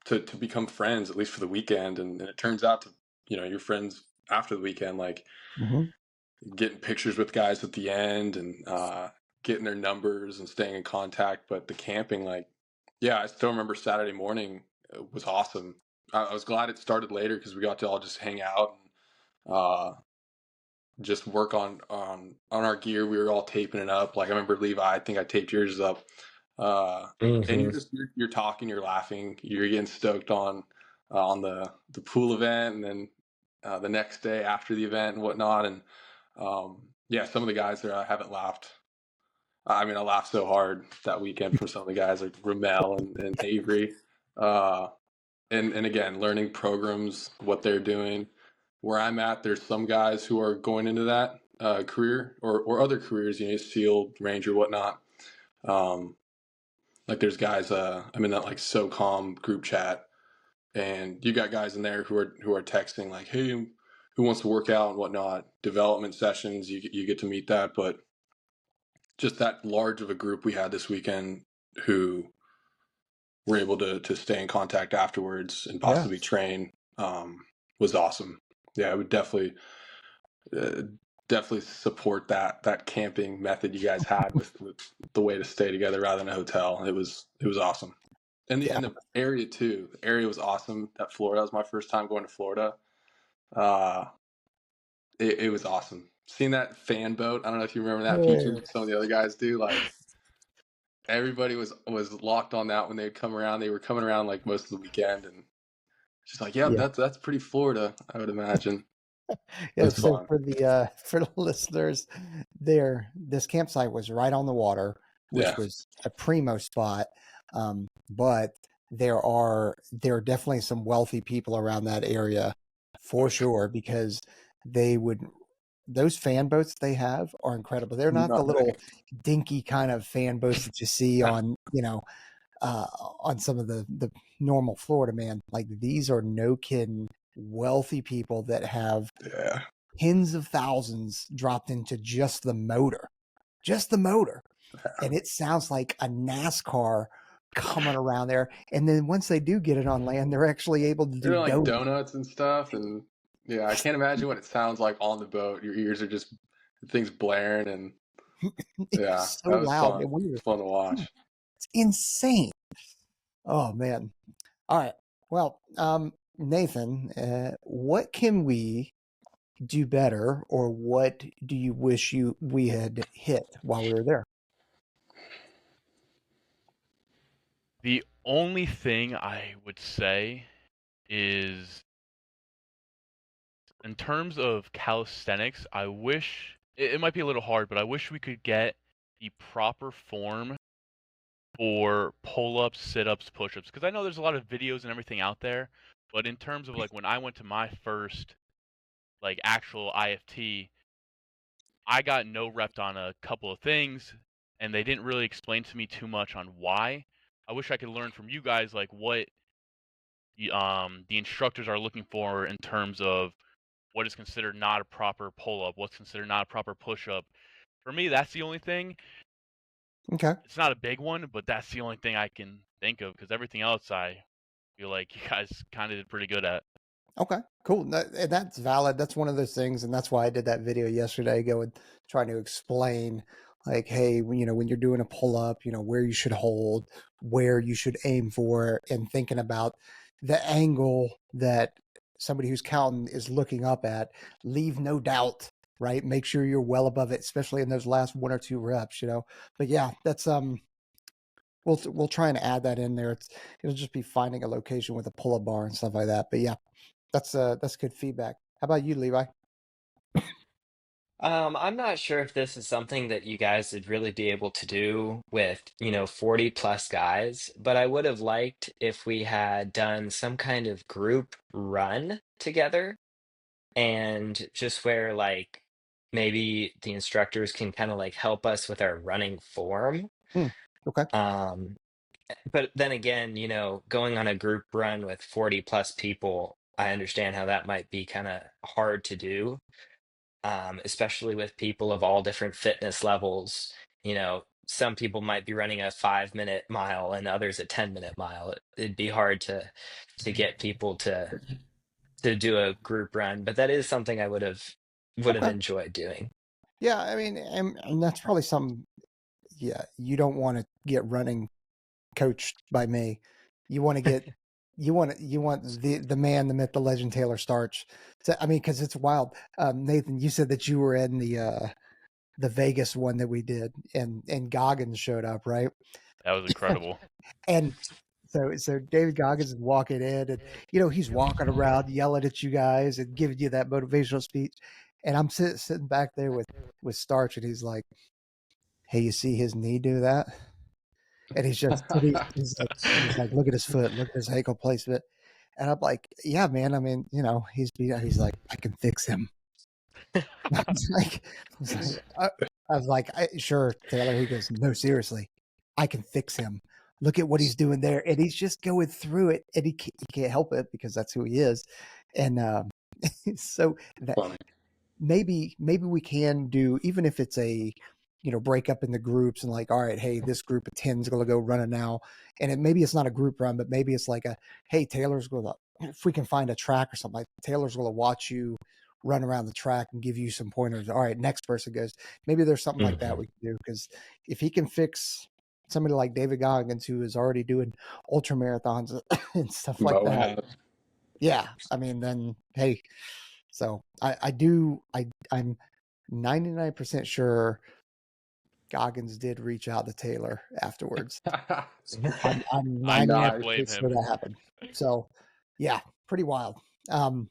to become friends, at least for the weekend. And it turns out to, your friends after the weekend, like Mm-hmm. getting pictures with guys at the end, and getting their numbers and staying in contact. But the camping, like, yeah, I still remember Saturday morning. It was awesome. I was glad it started later because we got to all just hang out and just work on our gear. We were all taping it up. Like, I remember Levi, I think I taped yours up. And Hmm. you're talking, you're laughing, you're getting stoked on the pool event, and then the next day after the event and whatnot. And yeah, some of the guys there I haven't laughed. I mean, I laughed so hard that weekend from some of the guys like Ramel and Avery. Uh, and again, learning programs, what they're doing. Where I'm at, there's some guys who are going into that career or other careers, SEAL, Ranger, whatnot. Um, like there's guys, I'm in that like SOCOM group chat, and you got guys in there who are texting like, hey, who wants to work out and whatnot, development sessions. You get to meet that, but just that large of a group we had this weekend who were able to stay in contact afterwards and possibly train was awesome. Yeah, I would uh, definitely support that camping method you guys had with the way to stay together rather than a hotel. It was awesome. And the area too. The area was awesome. That Florida was my first time going to Florida. Uh, it was awesome. Seeing that fan boat. I don't know if you remember that feature that some of the other guys do. Like everybody was locked on that when they'd come around. They were coming around like most of the weekend, and she's like, "Yeah, that's pretty Florida, I would imagine." It Yeah, was so fun. for the listeners, this campsite was right on the water, which Yeah, was a primo spot. But there are definitely some wealthy people around that area for sure, because they would those fan boats they have are incredible. They're not the nothing. little dinky kind of fan boats that you see on, uh, on some of the normal Florida, man. Like these are no kidding wealthy people that have Yeah, tens of thousands dropped into just the motor. And it sounds like a NASCAR coming around there. And then once they do get it on land, they're actually able to they're do doing like donuts. donuts and stuff, and yeah, I can't imagine what it sounds like on the boat. Your ears are just things blaring, and yeah, It's so that was loud fun. and weird. It's fun to watch. It's insane. Oh man. All right. Well, Nathan, what can we do better, or what do you wish we had hit while we were there? The only thing I would say is, in terms of calisthenics, I wish it might be a little hard, but I wish we could get the proper form for pull-ups, sit-ups, push-ups, because I know there's a lot of videos and everything out there, but in terms of like when I went to my first like actual IFT, I got no rep on a couple of things, and they didn't really explain to me too much on why. I wish I could learn from you guys like what the instructors are looking for in terms of what is considered not a proper pull-up, what's considered not a proper push-up. For me, that's the only thing. Okay. It's not a big one, but that's the only thing I can think of, because everything else I feel like you guys kind of did pretty good at. Okay, cool. And that's valid. That's one of those things, and that's why I did that video yesterday, going trying to explain, like, hey, when you're doing a pull up, where you should hold, where you should aim for, and thinking about the angle that somebody who's counting is looking up at. Leave no doubt, right? Make sure you're well above it, especially in those last one or two reps. But yeah, that's we'll try and add that in there. It'll just be finding a location with a pull up bar and stuff like that. But yeah. That's good feedback. How about you, Levi? I'm not sure if this is something that you guys would really be able to do with, 40 plus guys, but I would have liked if we had done some kind of group run together, and just where like maybe the instructors can kind of like help us with our running form. Hmm. Okay. Um, but then again, going on a group run with 40 plus people, I understand how that might be kind of hard to do, especially with people of all different fitness levels. Some people might be running a 5-minute mile and others a 10-minute mile. It'd be hard to get people to do a group run, but that is something I would have Okay. enjoyed doing. Yeah, I mean, and that's probably something. Yeah, you don't want to get running coached by me. You want to get, you want the man, the myth, the legend, Taylor Starch. So, I mean, because it's wild. Nathan, you said that you were in the Vegas one that we did, and Goggins showed up, right? That was incredible. And so David Goggins is walking in, and he's walking around yelling at you guys and giving you that motivational speech. And I'm sitting back there with Starch, and he's like, "Hey, you see his knee do that?" And he's like, "Look at his foot, look at his ankle placement." And I'm like, "Yeah, man. I mean, he's beat up." He's like, "I can fix him." I was like, I was like, "Sure, Taylor." He goes, "No, seriously, I can fix him. Look at what he's doing there," and he's just going through it, and he can't help it because that's who he is. And so that Funny. maybe we can do, even if it's a break up in the groups and like, all right, hey, this group of 10 is going to go running now, and maybe it's not a group run, but maybe it's like hey, Taylor's going to, if we can find a track or something, like Taylor's going to watch you run around the track and give you some pointers. All right, next person goes. Maybe there's something like that we can do, because if he can fix somebody like David Goggins, who is already doing ultra marathons and stuff like that, yeah, I mean, then hey. So I'm 99% sure Goggins did reach out to Taylor afterwards. I'm I 99% can't blame sure him. that happened. So yeah, pretty wild. All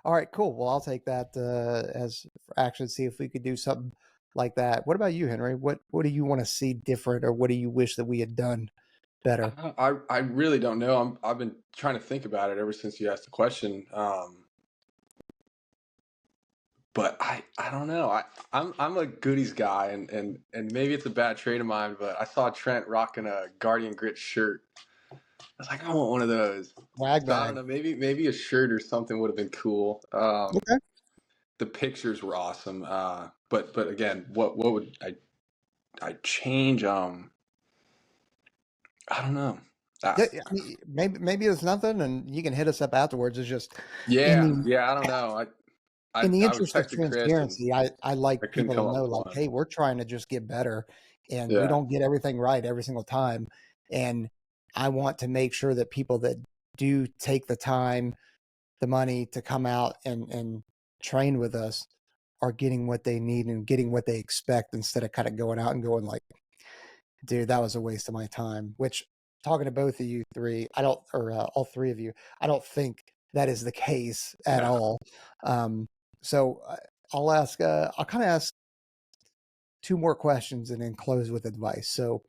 right, cool. Well, I'll take that as action. See if we could do something like that. What about you, Henry? What do you want to see different, or what do you wish that we had done better? I really don't know. I've been trying to think about it ever since you asked the question. But I don't know. I'm a goodies guy, and maybe it's a bad trait of mine, but I saw Trent rocking a Guardian Grit shirt. I was like, I want one of those. Wag So I don't bag. know. Maybe a shirt or something would have been cool. Okay. The pictures were awesome. But again, what would I change? I don't know. Yeah, I mean, maybe it's nothing, and you can hit us up afterwards. It's just in Yeah, the yeah. I don't know. in the I was interest of texting Chris and transparency, I like I couldn't people to come up know, with like, one. hey, we're trying to just get better, and we Yeah. don't get everything right every single time. And I want to make sure that people that do take the time, the money to come out and train with us are getting what they need and getting what they expect, instead of kind of going out and going like, dude, that was a waste of my time. Which, talking to both of you three, I don't, or all three of you, I don't think that is the case at No. all. So I'll kind of ask two more questions and then close with advice. So,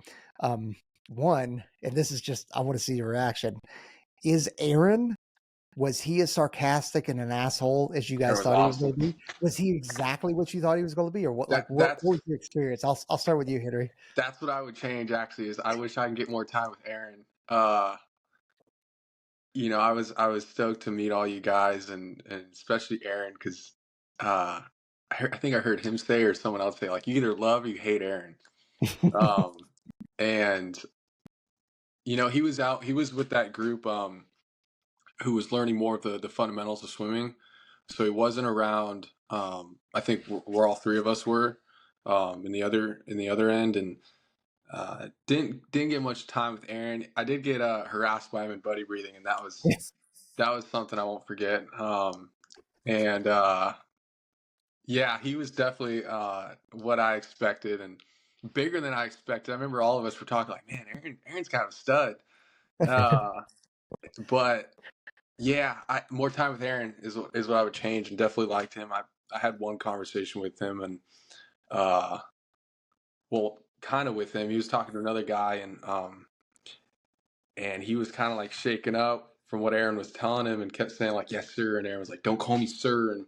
one, and this is just, I want to see your reaction. Is Aaron, was he as sarcastic and an asshole as you It guys was thought he was awesome. going to be? Was he exactly what you thought he was going to be, or what? Like, what That's was your experience? I'll start with you, Henry. That's what I would change actually, is I wish I can get more time with Aaron. I was stoked to meet all you guys, and especially Aaron, because I think I heard him say, or someone else say, like, you either love or you hate Aaron. And he was with that group who was learning more of the fundamentals of swimming. So he wasn't around. I think where all three of us were in the other end, and didn't get much time with Aaron. I did get harassed by him in buddy breathing, and that was something I won't forget. And yeah, he was definitely what I expected, and bigger than I expected. I remember all of us were talking like, man, Aaron's kind of a stud. But yeah, more time with Aaron is what I would change, and definitely liked him. I had one conversation with him, and well, kind of with him. He was talking to another guy, and he was kind of like shaken up from what Aaron was telling him, and kept saying like, yes sir, and Aaron was like, don't call me sir, and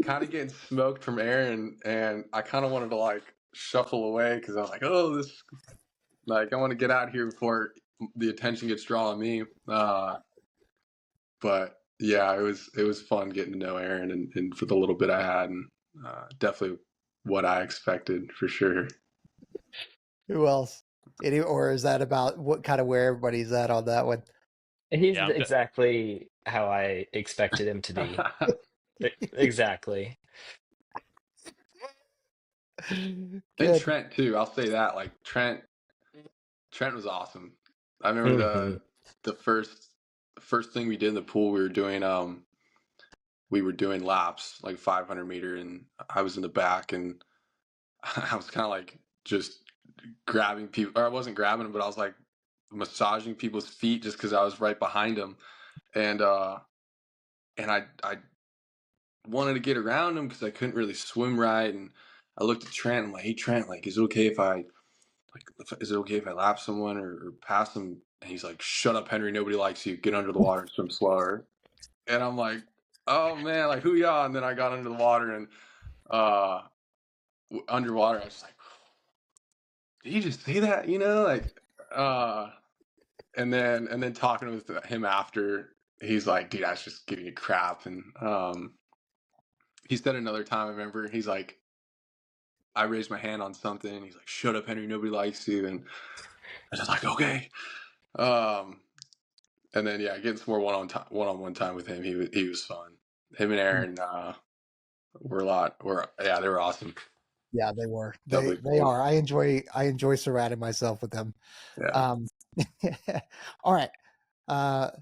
kind of getting smoked from Aaron, and I kind of wanted to like shuffle away, because I was like, oh, this, like, I want to get out of here before the attention gets drawn on me. But yeah, it was fun getting to know Aaron, and for the little bit I had, and definitely what I expected for sure. Who else? Or is that about what kind of where everybody's at on that one? He's Yeah, exactly how I expected him to be. Exactly. And Good. Trent too. I'll say that. Like Trent was awesome. I remember Hmm. the first thing we did in the pool. We were doing laps, like 500-meter, and I was in the back, and I was kind of like just grabbing people, or I wasn't grabbing them, but I was like massaging people's feet just because I was right behind them, and I wanted to get around him because I couldn't really swim right. And I looked at Trent. I'm like, hey, Trent, like, is it okay if I lap someone or pass them? And he's like, shut up, Henry. Nobody likes you. Get under the water and swim slower. And I'm like, oh man, like, who y'all? And then I got under the water and underwater. I was like, did he just say that? You know, like, and then talking with him after, he's like, dude, I was just giving you crap. And he said another time, I remember, he's like, I raised my hand on something. He's like, shut up, Henry. Nobody likes you. And I was like, okay. And then getting some more one-on-one time with him. He was fun. Him and Aaron they were awesome. Yeah, they were. Definitely They cool. are. I enjoy surrounding myself with them. Yeah. All right.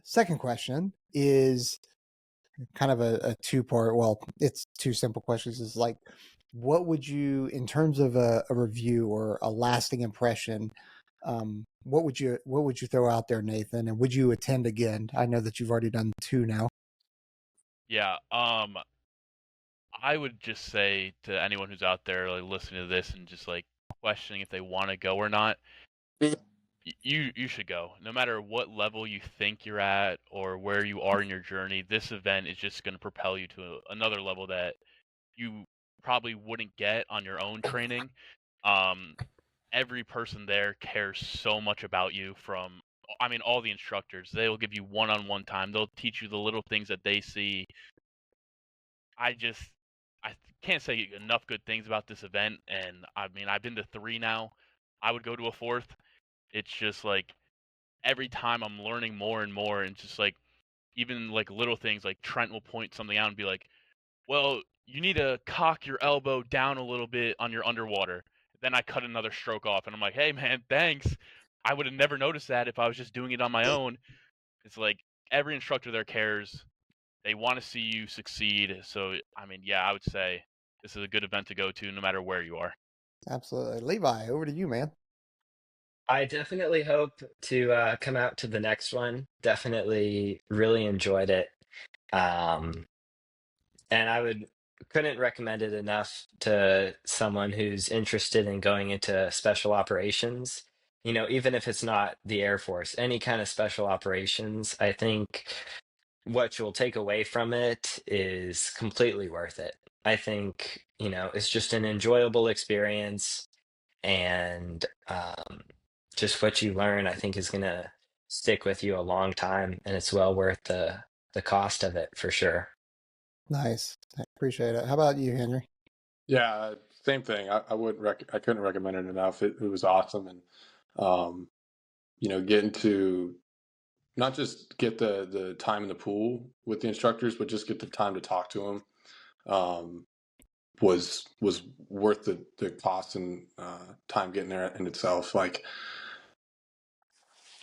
Second question is kind of a two-part. Well, it's two simple questions. Is like, what would you, in terms of a review or a lasting impression, what would you throw out there, Nathan? And would you attend again? I know that you've already done 2 now. Yeah. I would just say to anyone who's out there like listening to this and just like questioning if they want to go or not, you should go. No matter what level you think you're at or where you are in your journey, this event is just going to propel you to another level that you probably wouldn't get on your own training. Every person there cares so much about you. All the instructors, they'll give you one-on-one time. They'll teach you the little things that they see. I can't say enough good things about this event, and I've been to 3 now. I would go to a 4th. It's just like every time I'm learning more and more, and just like even like little things, like Trent will point something out and be like, well, you need to cock your elbow down a little bit on your underwater. Then I cut another stroke off, and I'm like, hey man, thanks. I would have never noticed that if I was just doing it on my own. It's like every instructor there cares. They want to see you succeed. So, I would say this is a good event to go to no matter where you are. Absolutely. Levi, over to you, man. I definitely hope to come out to the next one. Definitely really enjoyed it. Um, and couldn't recommend it enough to someone who's interested in going into special operations. You know, even if it's not the Air Force, any kind of special operations, I think what you'll take away from it is completely worth it. I think, it's just an enjoyable experience, and just what you learn, I think, is gonna stick with you a long time, and it's well worth the cost of it for sure. Nice. I appreciate it. How about you, Henry? Yeah, same thing. I couldn't recommend it enough. It was awesome. And getting to not just get the time in the pool with the instructors, but just get the time to talk to them was worth the cost and time getting there in itself. Like,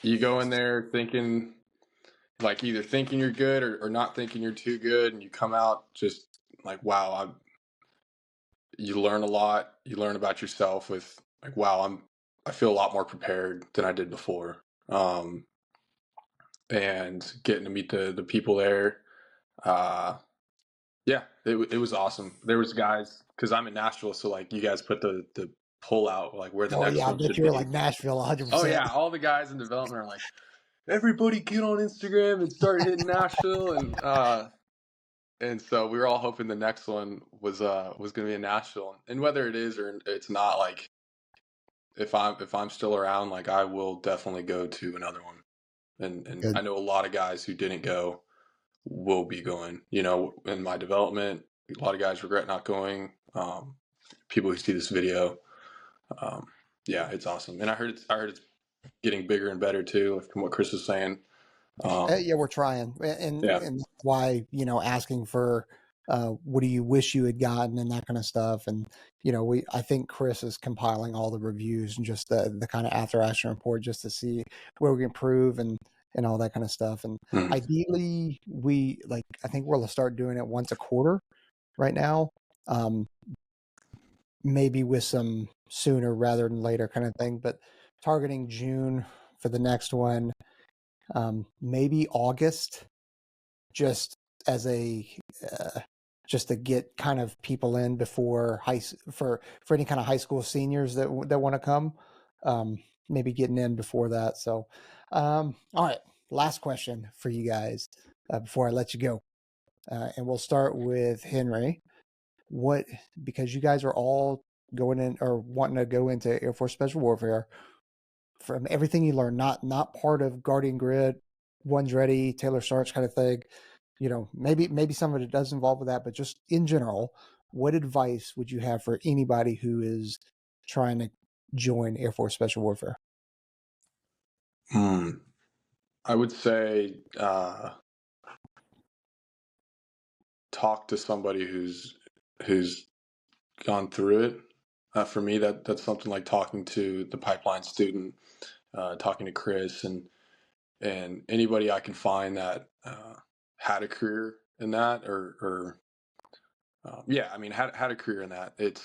you go in there thinking, like, either thinking you're good or not thinking you're too good, and you come out just like, wow, you learn a lot. You learn about yourself with like, wow, I feel a lot more prepared than I did before. And getting to meet the people there, it was awesome. There was guys, because I'm in Nashville, so like you guys put the pull out like where the Oh next yeah, I one bet should you were be. like Nashville 100%. Oh yeah, all the guys in development are like, everybody get on Instagram and start hitting Nashville, and so we were all hoping the next one was going to be in Nashville, and whether it is or it's not, like, if I'm still around, like, I will definitely go to another one, and Good. I know a lot of guys who didn't go will be going. In my development, a lot of guys regret not going. People who see this video, it's awesome, and I heard it's getting bigger and better too, from what Chris was saying. Yeah, we're trying, and Yeah. and why asking for what do you wish you had gotten and that kind of stuff, and I think Chris is compiling all the reviews and just the kind of after action report just to see where we can improve and all that kind of stuff, and Mhm. ideally I think we'll start doing it once a quarter right now, maybe with some sooner rather than later kind of thing, but targeting June for the next one. Maybe August, just as a just to get kind of people in before for any kind of high school seniors that want to come, maybe getting in before that. So, all right, last question for you guys before I let you go, and we'll start with Henry. What, because you guys are all going in or wanting to go into Air Force Special Warfare, from everything you learn, not part of Guardian Grid, One's Ready, Taylor Starch kind of thing. Maybe some of it does involve with that, but just in general, what advice would you have for anybody who is trying to join Air Force Special Warfare? I would say talk to somebody who's gone through it. For me, that's something like talking to the pipeline student, talking to Chris, and anybody I can find that had a career in that, or had a career in that. It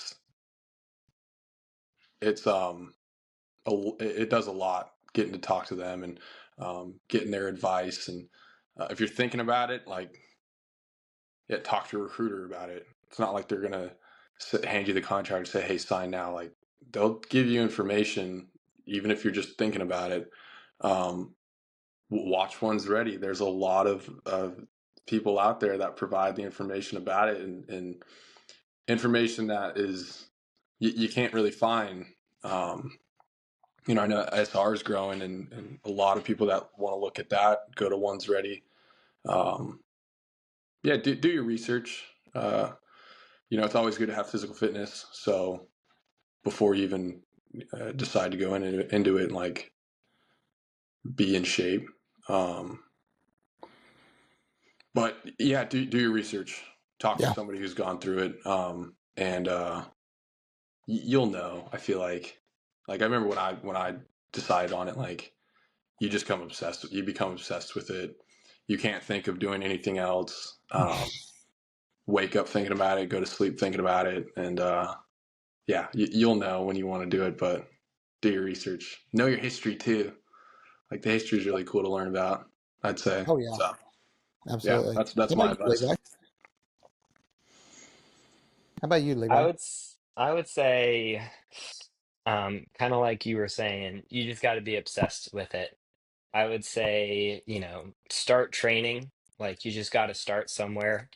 does a lot getting to talk to them and getting their advice. And if you're thinking about it, like, yeah, talk to a recruiter about it. It's not like they're gonna hand you the contract and say, "Hey, sign now." Like, they'll give you information, even if you're just thinking about it. Watch One's Ready. There's a lot of people out there that provide the information about it, and information that is you can't really find. I know SR is growing, and a lot of people that want to look at that go to One's Ready. Do your research. It's always good to have physical fitness. So before you even decide to go into it and like be in shape. But yeah, do your research. Talk to somebody who's gone through it, and you'll know. I feel like I remember when I decided on it, like you become obsessed with it. You can't think of doing anything else. Wake up thinking about it, go to sleep thinking about it, and you'll know when you want to do it. But do your research. Know your history too. Like, the history is really cool to learn about, I'd say. Oh yeah, So, absolutely. yeah, that's my advice. How about you, Levi? I would say, kind of like you were saying, you just got to be obsessed with it. I would say, start training. Like, you just got to start somewhere.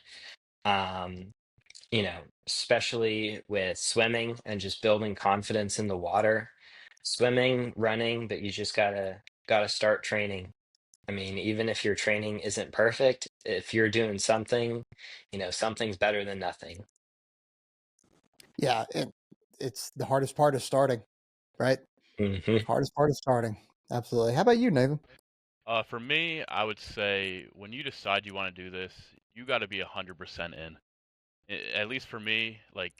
Um, Especially with swimming and just building confidence in the water. Swimming, running, but you just gotta start training. I mean, even if your training isn't perfect, if you're doing something, something's better than nothing. Yeah, it's the hardest part of starting, right? Hmm. Hardest part of starting. Absolutely. How about you, Nathan? For me, I would say when you decide you want to do this, you got to be 100% in. At least for me, like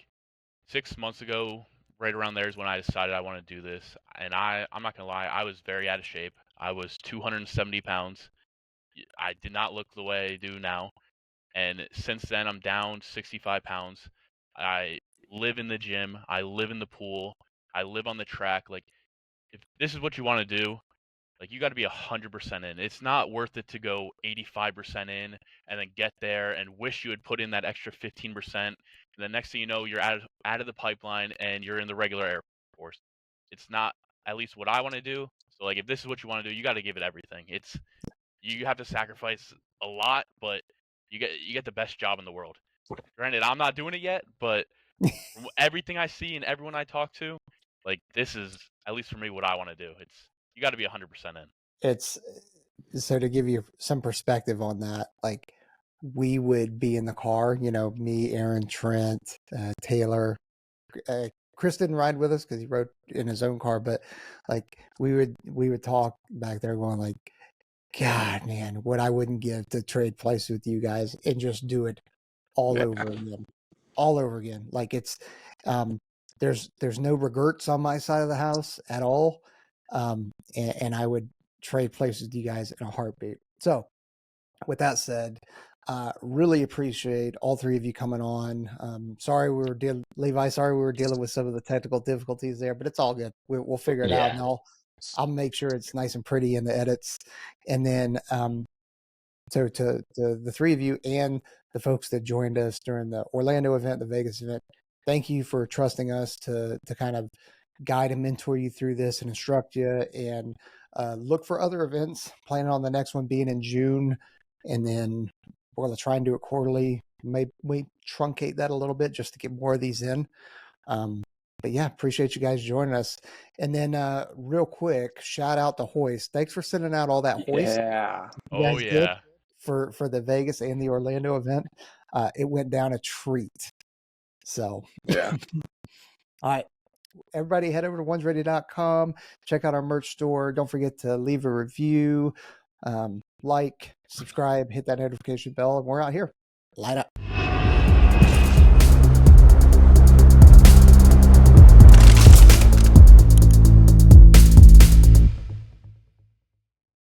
6 months ago, right around there is when I decided I want to do this. And I'm not gonna lie, I was very out of shape. I was 270 pounds. I did not look the way I do now. And since then, I'm down 65 pounds. I live in the gym. I live in the pool. I live on the track. Like, if this is what you want to do, like, you got to be 100% in. It's not worth it to go 85% in and then get there and wish you had put in that extra 15%. And the next thing you know, you're out of the pipeline and you're in the regular Air Force. It's not at least what I want to do. So, like, if this is what you want to do, you got to give it everything. You have to sacrifice a lot, but you get the best job in the world. Granted, I'm not doing it yet, but from everything I see and everyone I talk to, like, this is, at least for me, what I want to do. You got to be 100% in. It's so, to give you some perspective on that, like, we would be in the car, me, Aaron, Trent, Taylor. Chris didn't ride with us because he rode in his own car, but like we would talk back there going like, God, man, what I wouldn't give to trade places with you guys and just do it all over again, all over again. Like, it's, there's no regrets on my side of the house at all. And I would trade places with you guys in a heartbeat. So with that said, really appreciate all three of you coming on. Sorry Levi, sorry we were dealing with some of the technical difficulties there, but it's all good. We'll figure it out, Yeah. and I'll make sure it's nice and pretty in the edits. And then so to the three of you and the folks that joined us during the Orlando event, the Vegas event. Thank you for trusting us to kind of guide and mentor you through this and instruct you, and look for other events. Planning on the next one being in June, and then we're going to try and do it quarterly. Maybe we truncate that a little bit just to get more of these in. But yeah, appreciate you guys joining us. And then real quick, shout out to Hoist. Thanks for sending out all that Hoist. Yeah. Oh yeah. For the Vegas and the Orlando event. It went down a treat. So Yeah. all right. Everybody head over to onesready.com. Check out our merch store. Don't forget to leave a review, like, subscribe, hit that notification bell, and we're out here. Light up.